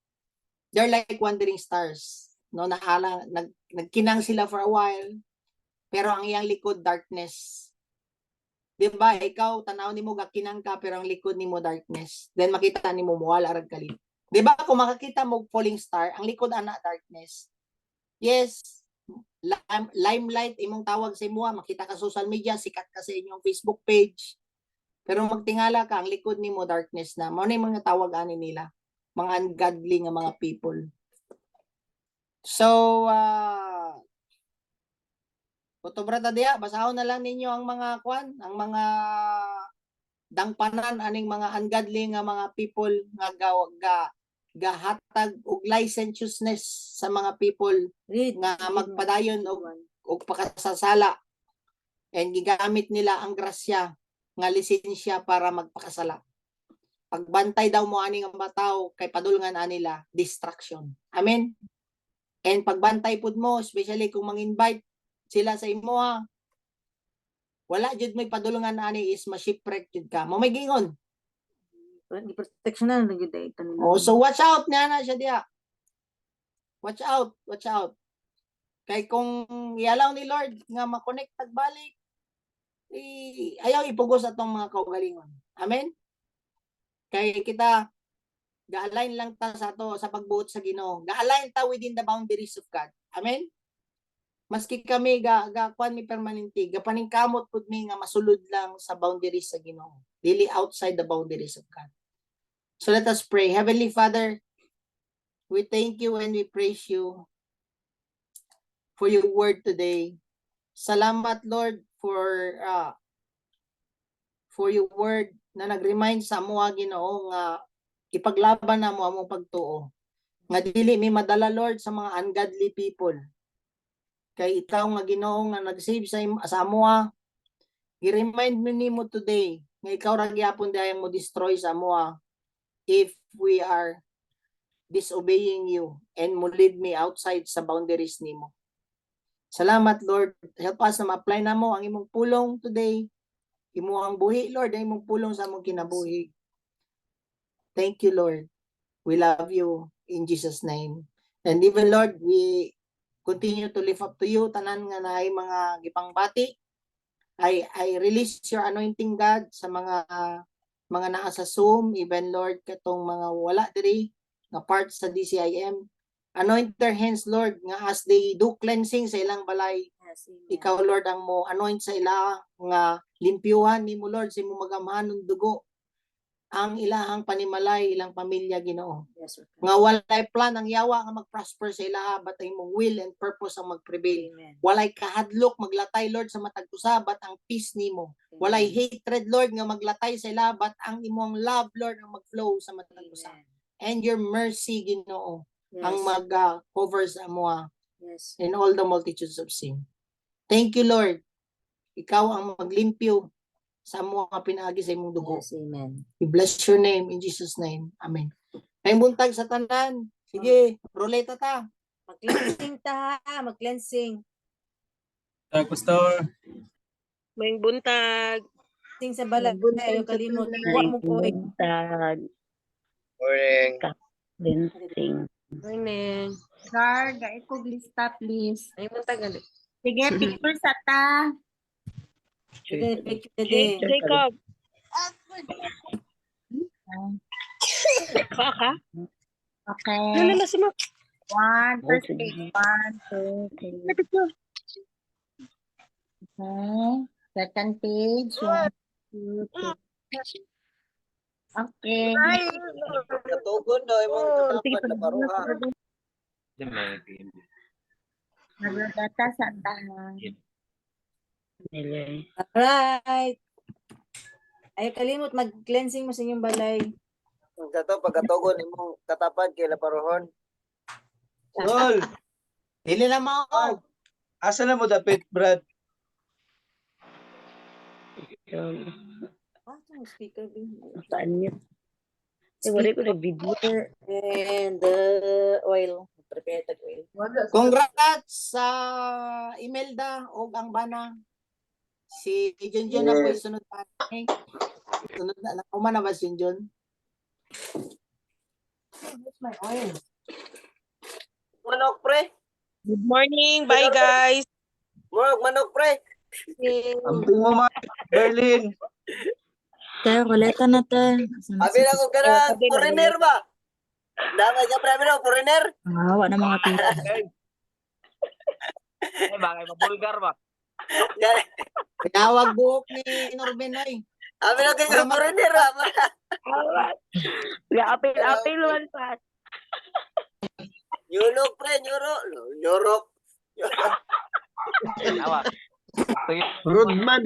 They're like wandering stars, no, nagkinang sila for a while, pero ang iyang likod, darkness. Diba, ikaw, tanaw nimo gakinang ka, pero ang likod nimo darkness. Then makita nimo muwala arag kalit. Diba, kung makakita mo falling star, ang likod ana darkness. Yes, limelight imong tawag sa imo, makita ka social media, sikat ka sa inyong Facebook page. Pero magtingala ka, ang likod nimo darkness na. Mao na yung mga tawag ani nila, mga ungodly nga mga people. So, Otobrata diya, basahon na lang ninyo ang mga kwan, ang mga dangpanan aning mga ungodly nga mga people nga gahatag og licentiousness sa mga people nga magpadayon og pakasasala, and gigamit nila ang grasya nga lisensya para magpakasala. Pagbantay daw mo ani nga bataw kay padulngan anila distraction. Amen. And pagbantay pud mo, especially kung mang-invite sila sa imo, wala jud may padulungan ani is ma-shipwreck jud ka. Mo may gingon. Protection na lang gid ito nila. Oh, so watch out niya na siya diya. Watch out, watch out. Kay kung ialaw ni Lord nga ma-connect tagbalik, ayaw ipugos atong mga kaugalingon. Amen. Kay kita ga-align lang ta sa ato sa pagbuot sa Ginoo. Ga-align ta within the boundaries of God. Amen. Maski kami kwan mi permanente, gapaningkamot pud mi nga masulod lang sa boundaries sa Ginoo. Dili outside the boundaries of God. So let us pray. Heavenly Father, we thank you and we praise you for your word today. Salamat Lord for your word na nag-remind sa amo Ginoo nga ipaglaban na mo among pagtuo. Nga dili mi madala Lord sa mga ungodly people. Kay ikaw nga Ginoo nga nag-save sa amo, i-remind mo nimo today nga ikaw ra gyapon dayang mo destroy sa amo if we are disobeying you and mo lead me outside sa boundaries nimo. Salamat Lord, help us na ma-apply namo ang imong pulong today. Imo ang buhi Lord, ang imong pulong sa among kinabuhi. Thank you Lord. We love you in Jesus name. And even Lord, we continue to lift up to you tanan nga naay mga gipangbati. I release your anointing God sa mga naa sa Zoom, even Lord katong mga wala diri nga part sa DCIM. Anoint their hands Lord nga as they do cleansing sa ilang balay. Yes, Ikaw Lord ang mo anoint sa ila nga limpyuhan nimo Lord sa imong magamhanong dugo. ang ilahang panimalay, ilang pamilya, Ginoo. Yes, Lord. Nga walay plan ang yawa nga mag-prosper sa ilaha, bat ang imong will and purpose ang mag-prevail. Amen. Walay kahadlok maglatay, Lord, sa matag usa, bat ang peace nimo. Walay hatred, Lord, nga maglatay sa ilaha, bat ang imong love, Lord, ang mag-flow sa matag usa. Amen. And your mercy, Ginoo, ang Yes. mag-cover sa amoa Yes. in all the multitudes of sin. Thank you, Lord. Ikaw ang maglimpyo sa amo nga pinaagi sa imong dugo. Yes, amen. We bless your name in Jesus' name. Amen. Kayong buntag sa tanan. Sige, ruleta ta. Mag-cleansing ta, mag-cleansing. Pastor. May buntag. Sing sa balay, ayaw kalimot. Wa mo ko. Buntag. Morning. Cleansing. Morning. Sir, gait ko lista, please. May buntag gali. Sige, picture sa ta. Sige, picture din. Jacob. Baka? Okay. Ano na si Mark? First page. 1, 2, 3. Okay. Second page. 1, 2, 3. Okay. Katugon daw imong katapan na paruha. Nagdata sa tahan. Alright. Ayaw kalimot, mag-cleansing mo sa inyong balay. Kato pagkatugon imong katapan kay laparuhon. Tol, Dili na mao. asa na mo dapit, Brad? Ah, yung speaker din. Saan yun? Wala ko na video. And the oil. Prepare the oil. Congrats sa Imelda o ang bana. Si Junjun na po yung sunod pa. Okay? Sunod na. Nakuma na ba si Junjun? Where's my oil? Manok pre. Good morning. Bye, guys. Manok pre. Amping mo ma, Berlin. Tayo, kuleta na tayo. Abi na ko kana foreigner ba? Dama ka pre no foreigner. Hawa na mga tita. Bagay mabulgar ba? Tawag buhok ni Norben oy. Abi na kay foreigner ba? Apil man pa. Nyurok pre, nyurok. Awa. Rodman.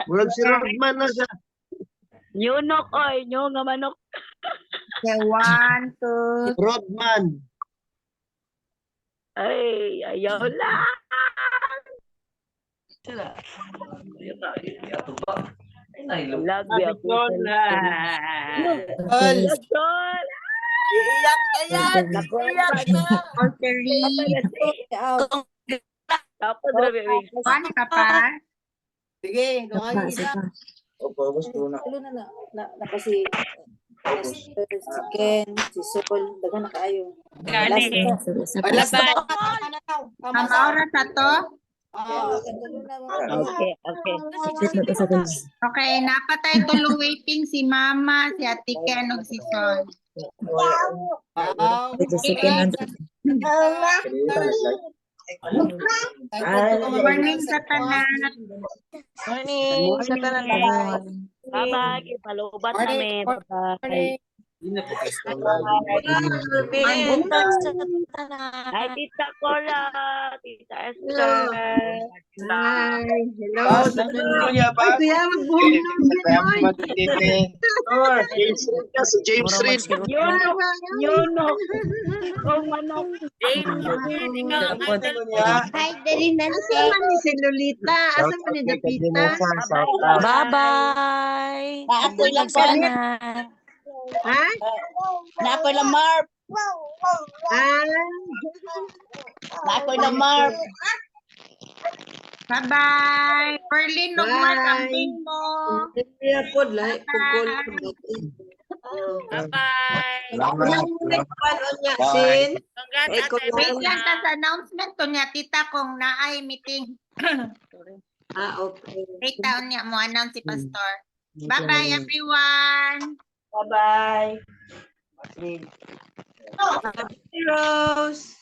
Murag si Rodman na siya. Nyunok, oy. Nyo nga manok. Okay, 1, 2. Rodman. Ay, ayaw lang. Lagi ako. Tol. Lagol. Iyak na yan. Iyak na. All 3. Out. Tapos rabi. 1 ka pa. Sige, gawin isa. Opo, gusto na. Tulo na kasi si Ken, si Sol, daga na kaayo. Gani. Last Bye. na daw. Ang maura sa to. Okay. Okay, napatay tulong waiting si Mama, si Ate Ken, ug si Sol. Morning sa tanan. Morning sa tanan. Bye-bye. Palubat kami. Bye-bye. Hi, Tita Cola. Tita Esther. Hi. Hello. Ano niya ba? Kuya, magbuhong ng Si James Reed. Yunok. Kung manok. James. Hi, Dari Nancy. Asa man si Lolita? Asa man ni Dapita? Bye-bye. Naapoy lang sa Ha? Naapoy lang, Marv. Naapoy lang, Marv. Bye-bye. Perlin, nagmar camping mo. Bye-bye. Wait lang ta sa announcement to niya, tita, kung naay meeting. Okay. Wait taon niya mo announce si Pastor. Bye-bye, everyone. Bye-bye. Rose.